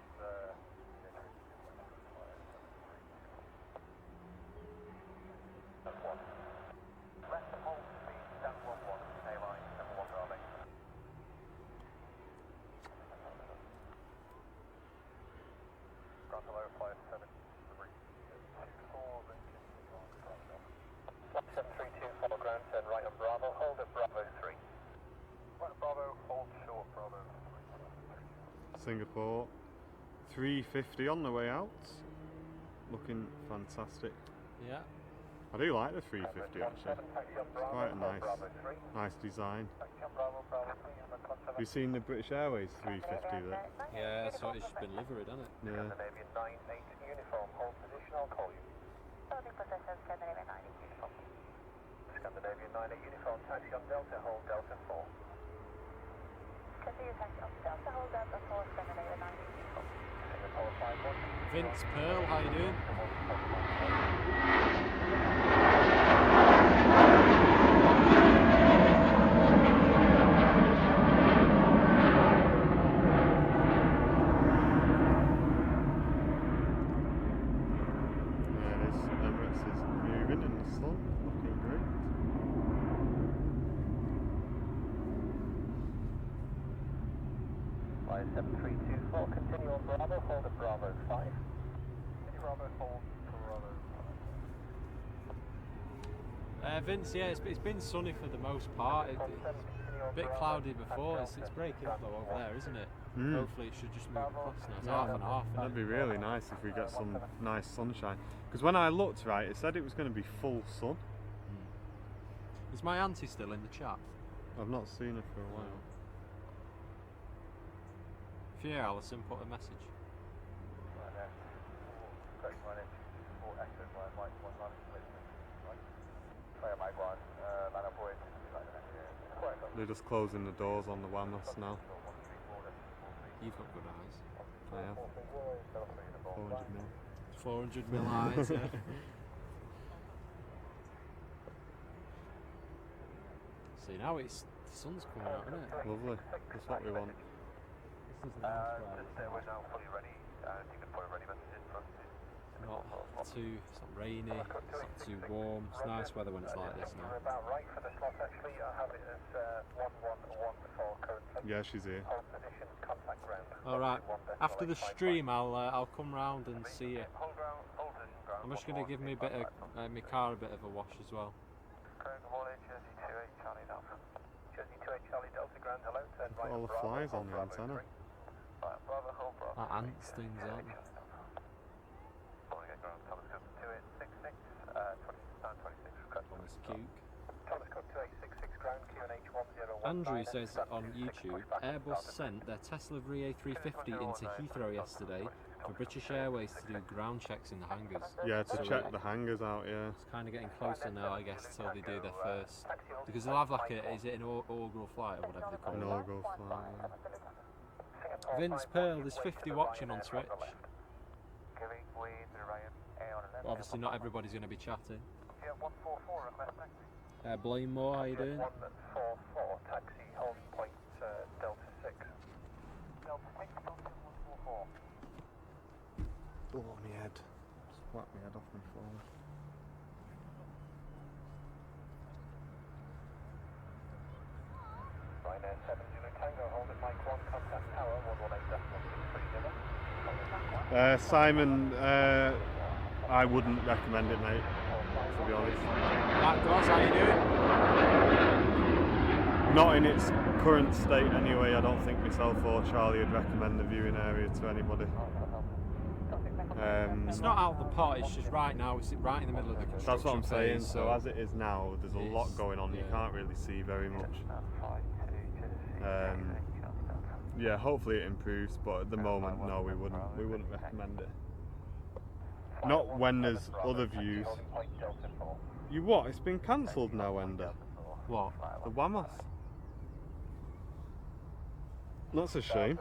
that's one. Left and hold speed, stand 11, A-line, 71 Bravo. Ground below, flight 7, 3, 24, then continue on Bravo. 17324 ground, turn right on Bravo, hold at Bravo 3. Right on Bravo, hold short Bravo 3. Singapore 350 on the way out. Looking fantastic. Yeah. I do like the 350 actually. It's quite a nice design. Have you seen the British Airways 350 there? Yeah, so it's just been livered, hasn't it? Yeah. Scandinavian 98 uniform, hold position, I'll call you. Holding position, Scandinavian 90 uniform. Scandinavian 98 uniform, taxi on Delta, hold Delta 4. Continue taxi on Delta, hold Delta 4, Scandinavian 90 uniform. Singapore 51. Vince Pearl, how you doing? There it is. Emirates is moving in the sun. Looking great. Flight 7324, continue on Bravo, hold at Bravo 5. Continue Bravo, hold Bravo 5. Vince, yeah, it's been sunny for the most part. It's a bit cloudy before. It's breaking up though over there, isn't it? Hopefully it should just move across now. It's half and half. That'd be really nice if we get some nice sunshine. Because when I looked, right, it said it was going to be full sun. Is my auntie still in the chat? I've not seen her for a while. If you're here, Alison, put a message. They're just closing the doors on the WAMOS now. You've got good eyes. I have. 400 mil. 400 mil eyes, yeah. See, now the sun's coming out, isn't it? Lovely. That's what we want. This is nice, right? We're now fully ready. You can put a ready message in front. It's not rainy, it's not too warm. It's nice weather when it's like this now. You're about right for the slot actually. I have it as 111 currently. Yeah, she's here. Hold position, contact ground. Alright, after the stream I'll come round and see you. Hold ground, hold position, ground. I'm just going to give me a bit of my car a bit of a wash as well. Good morning, Jersey 28 Charlie Delta. Jersey 28 Charlie Delta ground, hello. Turn right All on the Bravo, flies on hold the Bravo antenna. 3. Right, Bravo, hold Bravo. Like ants things, aren't they? Morning, ground, Thomas Cook 2866, 26, request. Thomas Cuke. Thomas Cook 2866 ground, QNH 1019. Andrew says on YouTube, Airbus sent their Tesla VA350 into Heathrow yesterday for British Airways to do ground checks in the hangars. Yeah, to So check the hangars out, yeah. It's kind of getting closer now, I guess, till they do their first. Because they'll have like a, is it an augural flight or whatever they call An it? augural flight, yeah. Vince Pearl, there's 50 watching on Twitch. But obviously not everybody's going to be chatting. Blaine Moore, how you doing? 144, taxi, holding point Delta 6. Delta 6, 144. Oh, my head. Just whacked my head off my phone. Ryanair 7 Zulu Tango, hold at Mike 1, contact tower, 118.630. Simon, I wouldn't recommend it, mate, to be honest. Matt Goss, how you doing? Not in its current state anyway. I don't think myself or Charlie would recommend the viewing area to anybody. It's not out of the pot, it's just right now, it's right in the middle of the construction That's what I'm saying, phase, so as it is now, there's a lot going on, you can't really see very much. Yeah, hopefully it improves, but at the moment, no, we wouldn't recommend it. Not when there's other views. You what? It's been cancelled now, Ender. What? The WAMAS. That's a shame.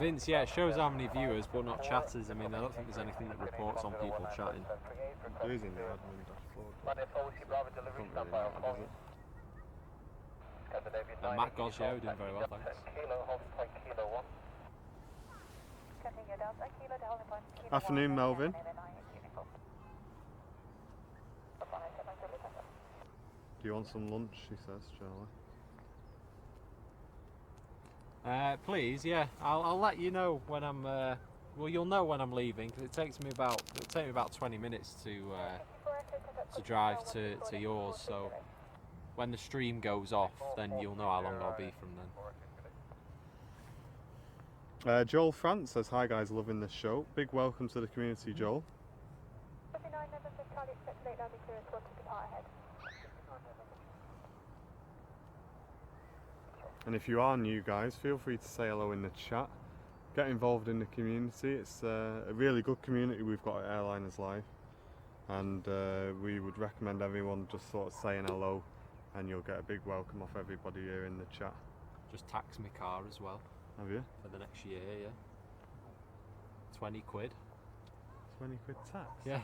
Vince, yeah, it shows how many viewers, but not chatters. I mean, I don't think there's anything that reports on people chatting. There is in the admin dashboard. Matt Goss, yeah, we're doing very well, thanks. Afternoon, Melvin. Do you want some lunch? She says, Charlie. Please, yeah. I'll let you know when I'm. Well, you'll know when I'm leaving because it'll take me about 20 minutes to drive to yours. So when the stream goes off, then you'll know how long I'll be from then. Joel France says, hi guys, loving this show. Big welcome to the community, Joel. And if you are new guys, feel free to say hello in the chat. Get involved in the community. It's a really good community we've got at Airliners Live. And we would recommend everyone just sort of saying hello, and you'll get a big welcome off everybody here in the chat. Just tax my car as well. Have you? For the next year, yeah. 20 quid. 20 quid tax? Yeah,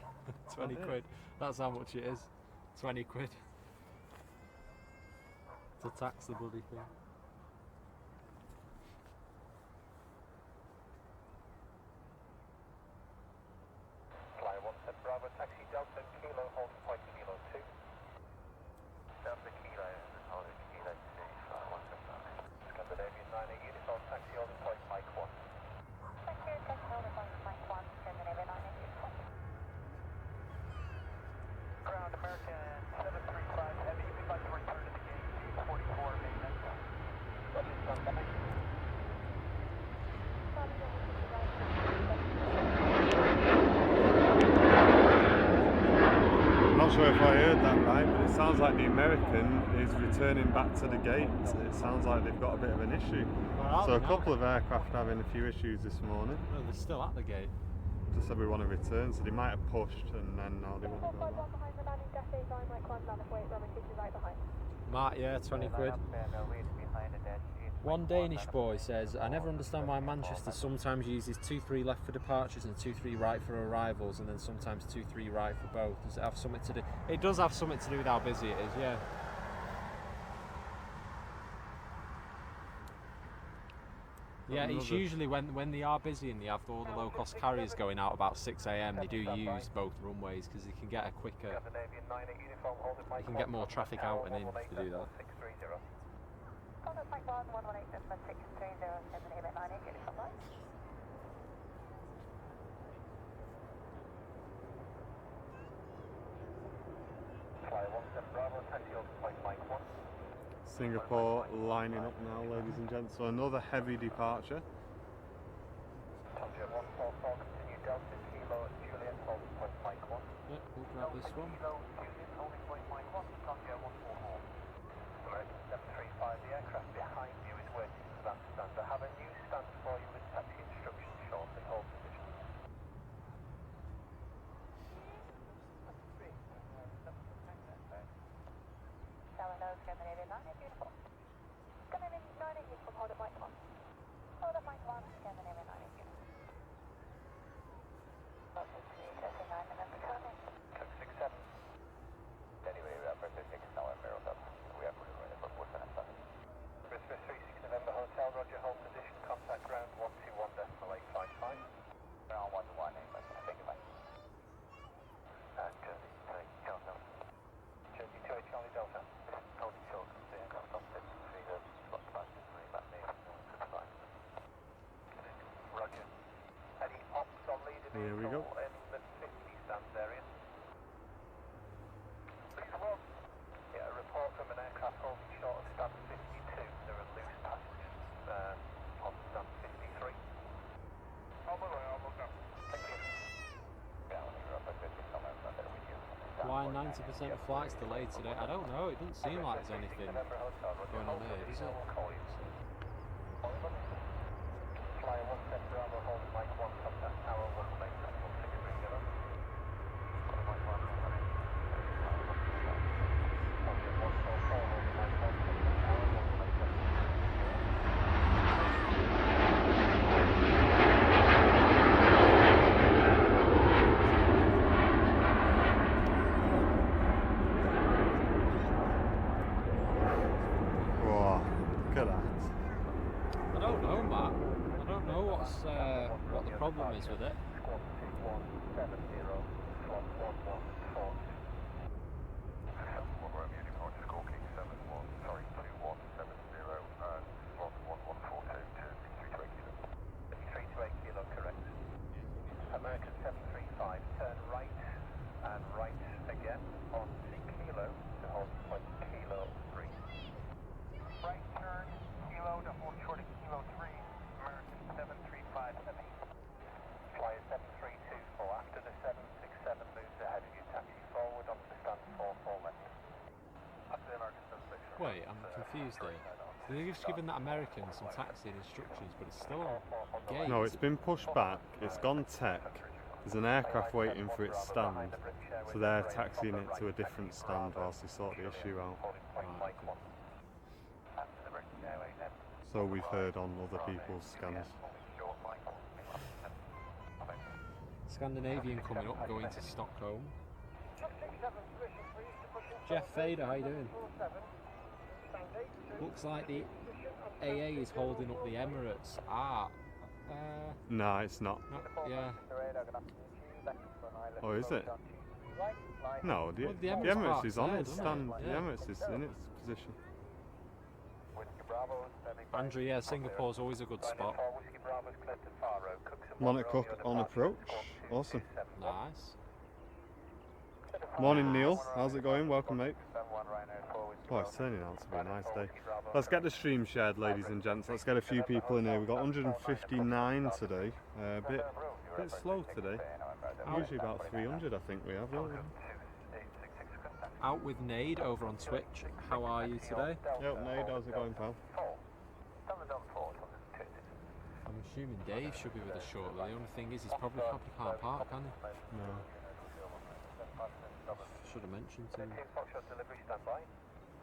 20 quid. That's how much it is. 20 quid. To tax the bloody thing. Fly 17 Bravo, taxi Delta Kilo, hold point Kilo 2. Delta Kilo, holding Kilo 2, fly 17 Bravo. Scandinavian 9 uniform, taxi holding point Mike 1. Thank you, taxi holding point Mike 1, Scandinavian 9 uniform. Ground American 735 Heavy, we'd like to return to the gate, 44 maintenance. Roger, stand by. I'm not sure if I heard that right, but it sounds like the American is returning back to the gate. It sounds like they've got a bit of an issue. So a couple of aircraft having a few issues this morning. No, they're still at the gate. Just said we want to return, so they might have pushed and then now they want to go back. Mark, yeah, 20 quid. One Danish boy says, I never understand why Manchester sometimes uses 2-3 left for departures and 2-3 right for arrivals, and then sometimes 2-3 right for both. Does it have something to do? It does have something to do with how busy it is, yeah. Yeah, it's usually when they are busy and they have all the low-cost carriers going out about 6 AM, they do use both runways because they can get a quicker, they can get more traffic out and in if they do that. Singapore lining up now, ladies and gents. So another heavy departure. Yep, we'll grab this one. The aircraft behind you is waiting for that stand. I have a new stand for you with taxi instructions shortly. Hold Here we go. In the 50 stands area. Yeah, a report from an aircraft holding short of stand 52. There are loose passengers on stand 53. Thank you. Yeah, you're up at 50 somewhere, so there with you. Why 90% of flights delayed today? I don't know. It doesn't seem like there's anything going on here, does it? Fly 17 Bravo, hold Mike 1, contact tower 1, make 1630. Whoa, look at that. I don't know, Matt. I don't know what the problem is with it. Squad 2170, slot 1140. Romeo Uniform, Score King 71, sorry, 2170, slot 1142 to 3 to 8 kilo, correct. American 735, turn right and right again on 2 kilo to hold point kilo 3. Right turn, kilo to hold short of kilo 3, American 735 heavy. Flyer 7324, after the 767 moves ahead of you, taxi forward onto stand 44 left. After the American 767. Wait, I'm confused here. They've just given that American some taxiing instructions, but it's still on gate. No, it's been pushed back. It's gone tech. There's an aircraft waiting for its stand, so they're taxiing it to a different stand whilst they sort the issue out. So we've heard on other people's scans. Scandinavian coming up, going to Stockholm. Jeff Fader, how you doing? Looks like the AA is holding up the Emirates. No, it's not. Yeah. Oh, is it? No, the Well, the Emirates Emirates park's is on there, its doesn't stand. it? The Yeah. Emirates is in its position. Andrew, yeah, Singapore's always a good spot. Monarch Cook on approach. Awesome. Nice. Morning, Neil. How's it going? Welcome, mate. Oh, it's turning out to be a nice day. Let's get the stream shared, ladies and gents. Let's get a few people in here. We've got 159 today. A bit slow today. Usually about 300, I think we have, don't we? Out with Nade over on Twitch. How are you today? Yep, Nate, how's it going, pal? I'm assuming Dave should be with us shortly. The only thing is, he's probably can't park, can he? No. Should have mentioned to him. Delivery standby.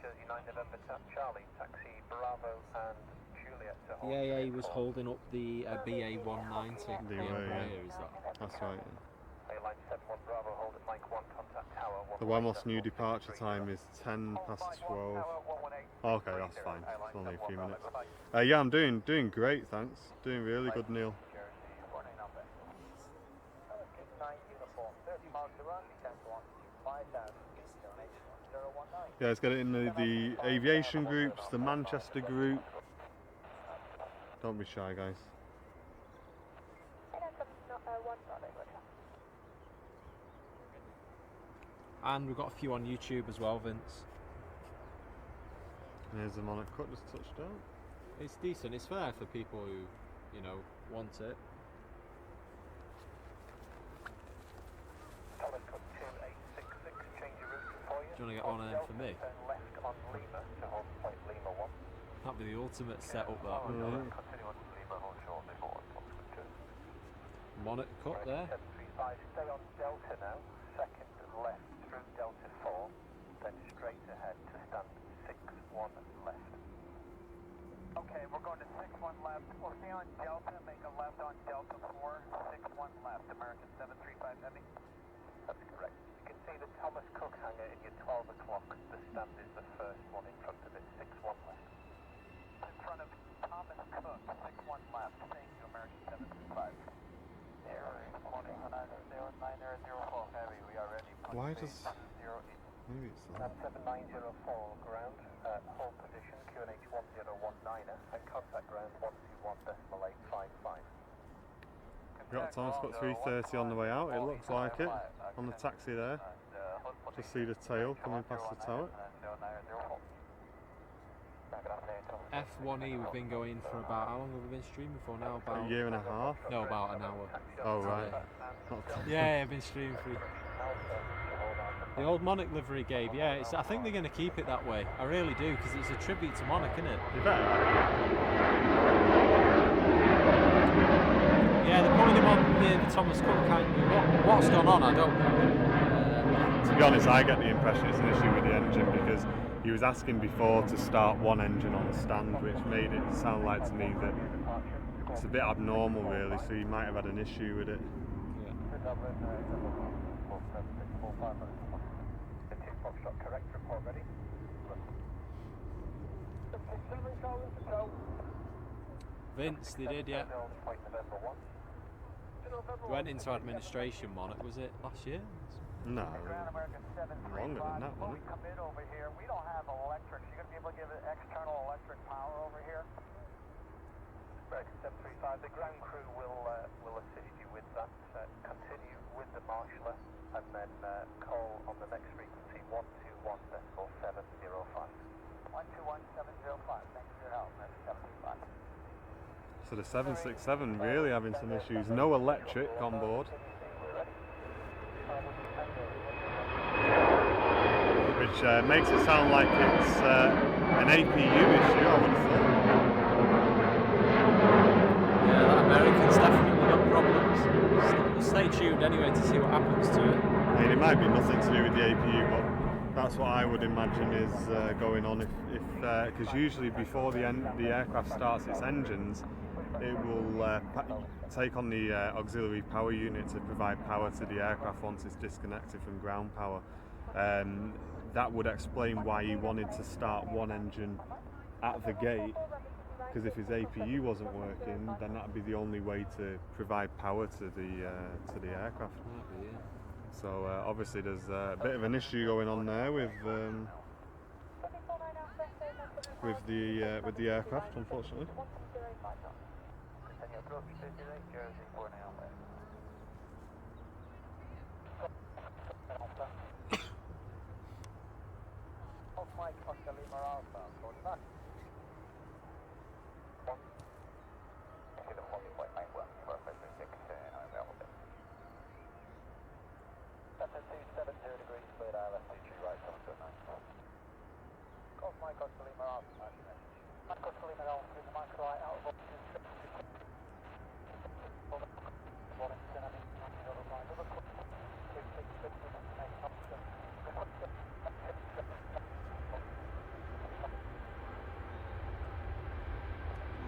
Jersey 9 November Charlie, taxi Bravo and Juliet to hold. The AA was holding up the BA 190. The Embraer, is that? That's right. Airline 71 Bravo, hold at Mike 1, contact tower 1. The Wemos new departure time is 10 past 12. Okay, that's fine. It's only a few minutes. Yeah, I'm doing great, thanks. Doing really good, Neil. Yeah, let's get it in the aviation groups, the Manchester group. Don't be shy, guys. And we've got a few on YouTube as well, Vince. Here's the Monarch Cut just touched down. It's decent. It's fair for people who, you know, want it. Do you want to get one of them for me? That'd be the ultimate setup, that. Monarch Cut there. Stay on Delta now, second left through Delta 4, then straight ahead to stand 6-1 left. Okay, we're going to 6-1 left. We'll stay on Delta, make a left on Delta 4, 6-1 left, American 735 Heavy. That's correct. You can see the Thomas Cook hangar in your 12 o'clock. The stand is the first one in front of it, 6-1 left. In front of Thomas Cook, 6-1 left. Thank you, American 735. Why does... Maybe it's that. 7904 ground, hold position QNH 1019er and contact ground 121.855. Got Thomas got 330 on the way out, it looks like it, on the taxi there. Just see the tail coming past the tower. F1E, we've been going for about, how long have we been streaming for now? About A year and a half? No, about an hour. Oh right. Yeah, I've been streaming for the old Monarch livery, Gabe. Yeah, I think they're going to keep it that way. I really do, because it's a tribute to Monarch, isn't it? You better. Yeah, they're putting him on near the Thomas Cook kind of. What's gone on, I don't know. To be honest, I get the impression it's an issue with the engine because he was asking before to start one engine on the stand, which made it sound like to me that it's a bit abnormal really, so he might have had an issue with it. Vince, they did, yeah. Went into administration, Monarch, was it last year? No, longer than that, wasn't it? Come in over here. We don't have electric. You're going to be able to give it external electric power over here. American 735. The ground crew will assist you with that. Continue with the marshaller and then call on the next frequency 121.705. 121.705. Thanks for your help. That's 735. So the 767 really having some issues. No electric on board. Which makes it sound like it's an APU issue, I would have thought. Yeah, that American's definitely got problems. Stay tuned anyway to see what happens to it. I mean, it might be nothing to do with the APU, but that's what I would imagine is going on. If because usually before the aircraft starts its engines, it will take on the auxiliary power unit to provide power to the aircraft once it's disconnected from ground power. That would explain why he wanted to start one engine at the gate, because if his APU wasn't working, then that would be the only way to provide power to the aircraft. So obviously there's a bit of an issue going on there with the aircraft, unfortunately.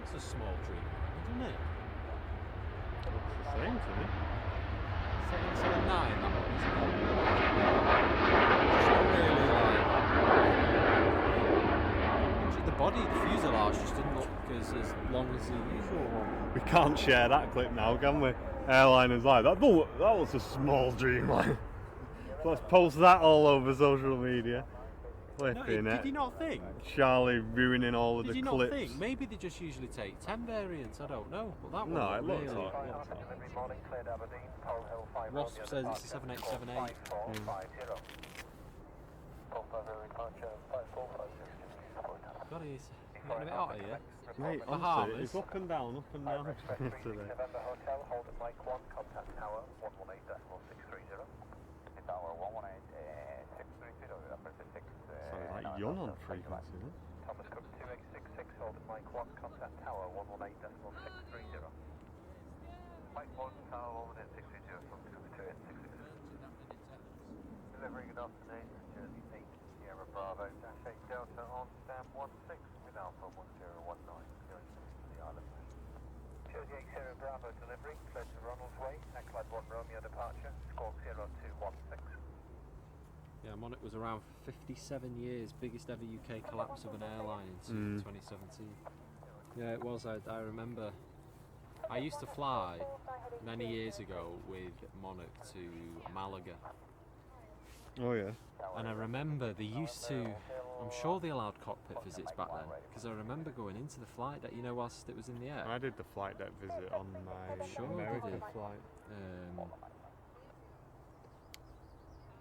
It's a small dream, isn't it? Looks the same to me. 779, that one, isn't it? It's not really like... Just the body, the fuselage just didn't look as long as the usual one. We can't share that clip now, can we? Airliners like that. That was a small dreamliner. Let's post that all over social media. Flipping Did you not think? Charlie ruining all of the Did you clips. not think? Maybe they just usually take 10 variants, I don't know. But that one No, it looks really... like Wasp says it's a 7878. God, he's getting a bit hot here. Mate, The honestly, harvest. it's up and down today. November Hotel, hold at Mike 1, contact tower 118.630. Tower 118.630, upper to 6. Sounds like yawn on frequency, isn't it? Thomas Cook 2866, hold at Mike 1, contact tower 118.630. Mike 1, tower 118.630, Thomas Cook 2866. Delivery, good afternoon, Jersey 8, Sierra Bravo, Dash 8 Delta on stamp 16 with Alpha 1019, going to the island. Jersey 8 Sierra Bravo delivery, close to Ronald's Way, Aquad 1 Romeo departure, squawk 0216. Yeah, Monarch was around for 57 years, biggest ever UK collapse of an airline in 2017. Yeah, it was. I remember. I used to fly many years ago with Monarch to Malaga Oh yeah. And I remember they used to, I'm sure they allowed cockpit visits back then, because I remember going into the flight deck, you know, whilst it was in the air. I did the flight deck visit on my Sure they American did. flight.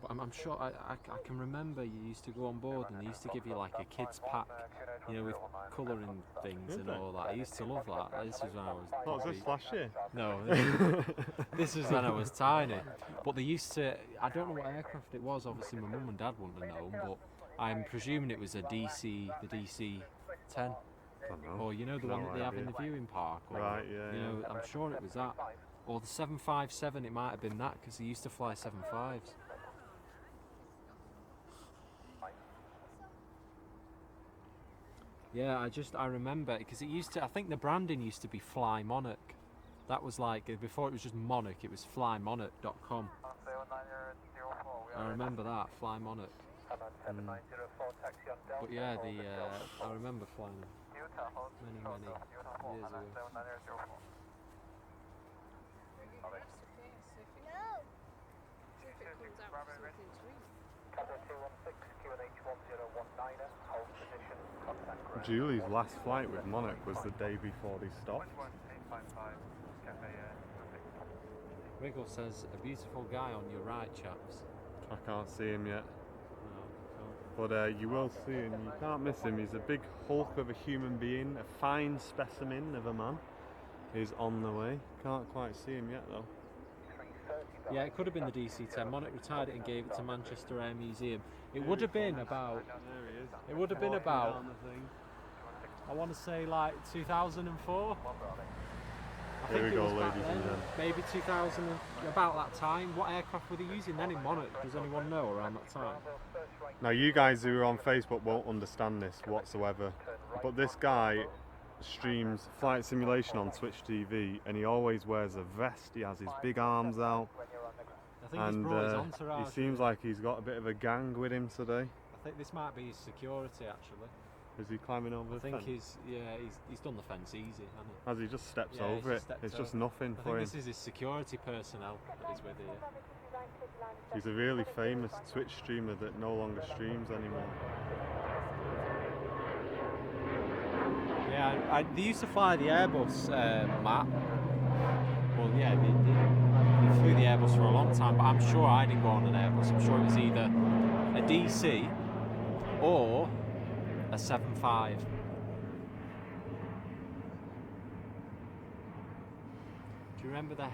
But I'm sure, I can remember you used to go on board and they used to give you like a kid's pack, you know, with colouring things and all that. I used to love that. This was when I was What was this, last year? No, this was when I was tiny. But they used to, I don't know what aircraft it was, obviously my mum and dad wouldn't have known, but I'm presuming it was a DC, the DC-10. I don't know. Or you know the one that they have in the viewing park. Or, Right, yeah, you know, I'm sure it was that. Or the 757, it might have been that, because they used to fly 75s. Yeah, I remember, because it used to, I think the branding used to be Fly Monarch. That was like, before it was just Monarch, it was flymonarch.com. I remember that, Fly Monarch. But yeah, I remember flying them many years ago. Julie's last flight with Monarch was the day before they stopped. Wriggle says, a beautiful guy on your right, chaps. I can't see him yet. No, But you will see him, you can't miss him. He's a big hulk of a human being, a fine specimen of a man. He's on the way. Can't quite see him yet though. yeah, it could have been the DC-10. Monarch retired it and gave it to Manchester Air Museum. It would have been about, There he is. it would have been Walking about, down the thing. I want to say like 2004. I Here think we it go, was back ladies then, and gentlemen. maybe 2000, about that time. What aircraft were they using then in Monarch? Does anyone know around that time? Now you guys who are on Facebook won't understand this whatsoever, but this guy streams flight simulation on Twitch TV and he always wears a vest, he has his big arms out, I think he's and brought his entourage. he seems like he's got a bit of a gang with him today. I think this might be his security actually. Is he climbing over I the think fence? he's done the fence easy, hasn't he? As he just steps Yeah, he's over it, just stepped it's just over. nothing I for think him. this is his security personnel that he's with here. He's a really famous Twitch streamer that no longer streams anymore. Yeah, they used to fly the Airbus, Matt. Well, yeah, they flew the Airbus for a long time, but I'm sure I didn't go on an Airbus. I'm sure it was either a DC or a 75. Do you remember the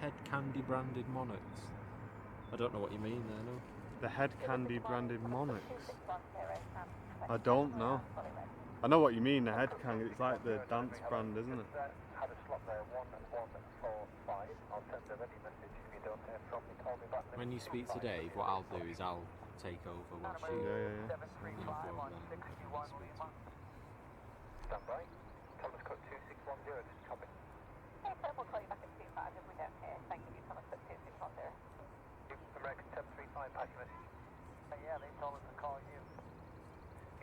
head candy branded Monarchs? I don't know what you mean there, no. The head candy branded Monarchs? I don't know. I know what you mean, the head candy, it's like the dance brand, isn't it? When you speak to Dave, what I'll do is I'll take over whilst you Yeah. go over there and speak to him. Stand by. Thomas Cook 2610, copy. We'll call you back at 25 if we don't hear. Thank you, Thomas Cook 2610. American 735, pass your message. Yeah, they told us to call you.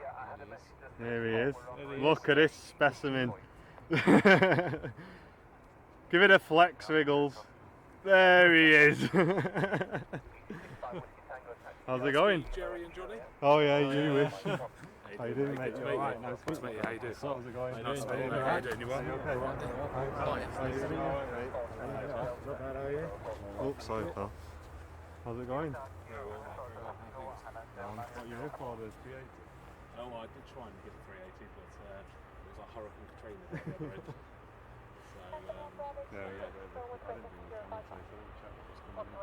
Yeah, I had a message. There he is. There he Look at this specimen. Give it a flex, Wriggles. There he is. How's it going? Jerry and Johnny. Oh yeah, you wish. How you doing, mate? You Mate, alright? Nice to Nice to meet you. How you doing? How's it going? Nice to meet you. How you doing? You well? Oh, sorry, pal. How's it going? What you recorded? Oh, I did try and get a 380, but it was like Hurricane Katrina at the other end. So, Yeah, I didn't do the conversation. Check what was coming in.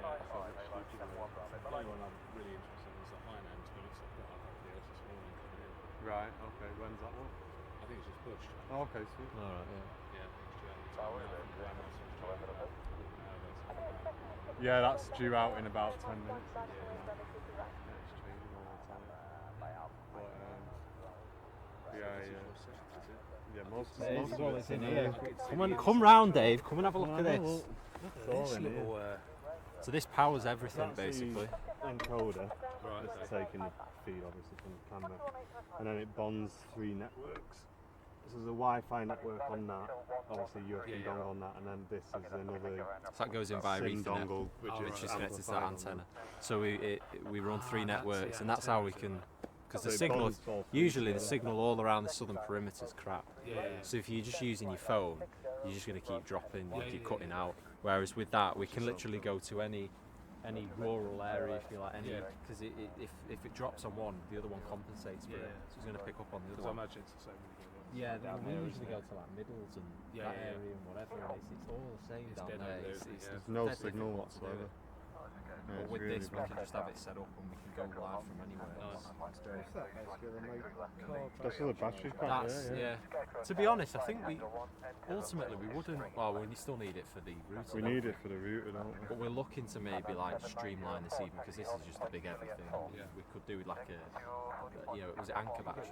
the only one I'm really interested in is the high end, but it's got everybody else this morning coming in. Right, okay, when's that one? I think it's just pushed. Oh, okay, sweet. Alright, yeah. Yeah, it's due out in time. Yeah, that's due out in about 10 minutes. Yeah, it's changing all the time. But, yeah, most of it's in here. Come round, Dave. Come and have a look at this. It's all in here. So this powers everything, basically. Encoder. Right, It's okay. taking the feed obviously from the camera, and then it bonds 3 networks. there's a Wi-Fi network on that, obviously USB dongle on that, and then this is another So that goes in via SIM Ethernet, dongle, which is connected to that amplified on antenna. So we run 3 networks, and that's how we can. Because the So it signal, bonds all three usually the together. signal all around the southern perimeter is crap. Yeah. So if you're just using your phone, you're just going to keep dropping, you keep cutting out. Whereas with that, we can literally go to any rural area, if you like, because if it drops on one, the other one compensates for it. So it's going to pick up on the Because other I one. imagine it's the same when you go Yeah, down we there, usually isn't go it? to like Middles and Yeah, that yeah. area and whatever, and it's all the same It's down dead there. over there, It's, isn't it? it's Yeah. There's no dead signal difficult to do whatsoever. it. Yeah, But it's with really this, we bad. can just have it set up and we can go live from anywhere. Nice. It's great. Especially the battery's quite That's yeah. To be honest, I think we ultimately we wouldn't. Well, we still need it for the router. We don't need it for the router, don't we? But we're looking to maybe like streamline this even because this is just a big everything. We could do like was it anchor batteries?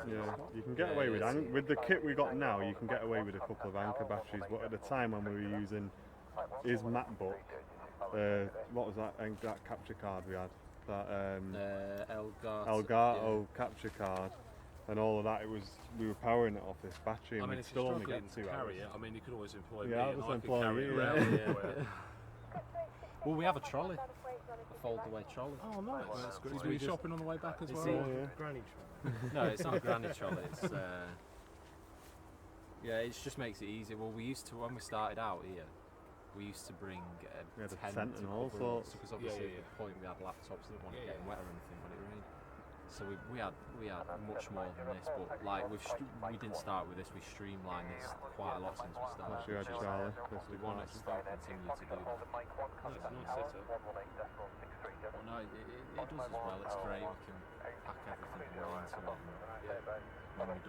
Yeah, you can get away with with the kit we got now. You can get away with a couple of anchor batteries, but at the time when we were using his MacBook, what was that? That capture card we had, that Elgato capture card, and all of that. We were powering it off this battery, and I mean, we'd if still you're only struggling get to 2 carry hours. it, I mean, you could always employ me, Yeah, I and was I could employing carry it you, around yeah. for you. Well, we have a trolley, a fold-away trolley. Oh, nice. That's good. Did So you we do shopping on the way back as It's well? in- Oh, yeah. Granny No, it's not a granny trolley. It just makes it easier. Well, we used to when we started out here. We used to bring We had a tent tent to and all cover us, sorts. because obviously Yeah, at the point we had laptops, didn't want it Yeah, getting yeah. wet or anything when it rained. So we had much more than this, but like we didn't start with this. We streamlined this quite a lot since we started. Actually, we had which is- Charlie. we want to still continue to do. Nice setup. Well, no, it does as well. It's great. We can pack everything away into it. And when we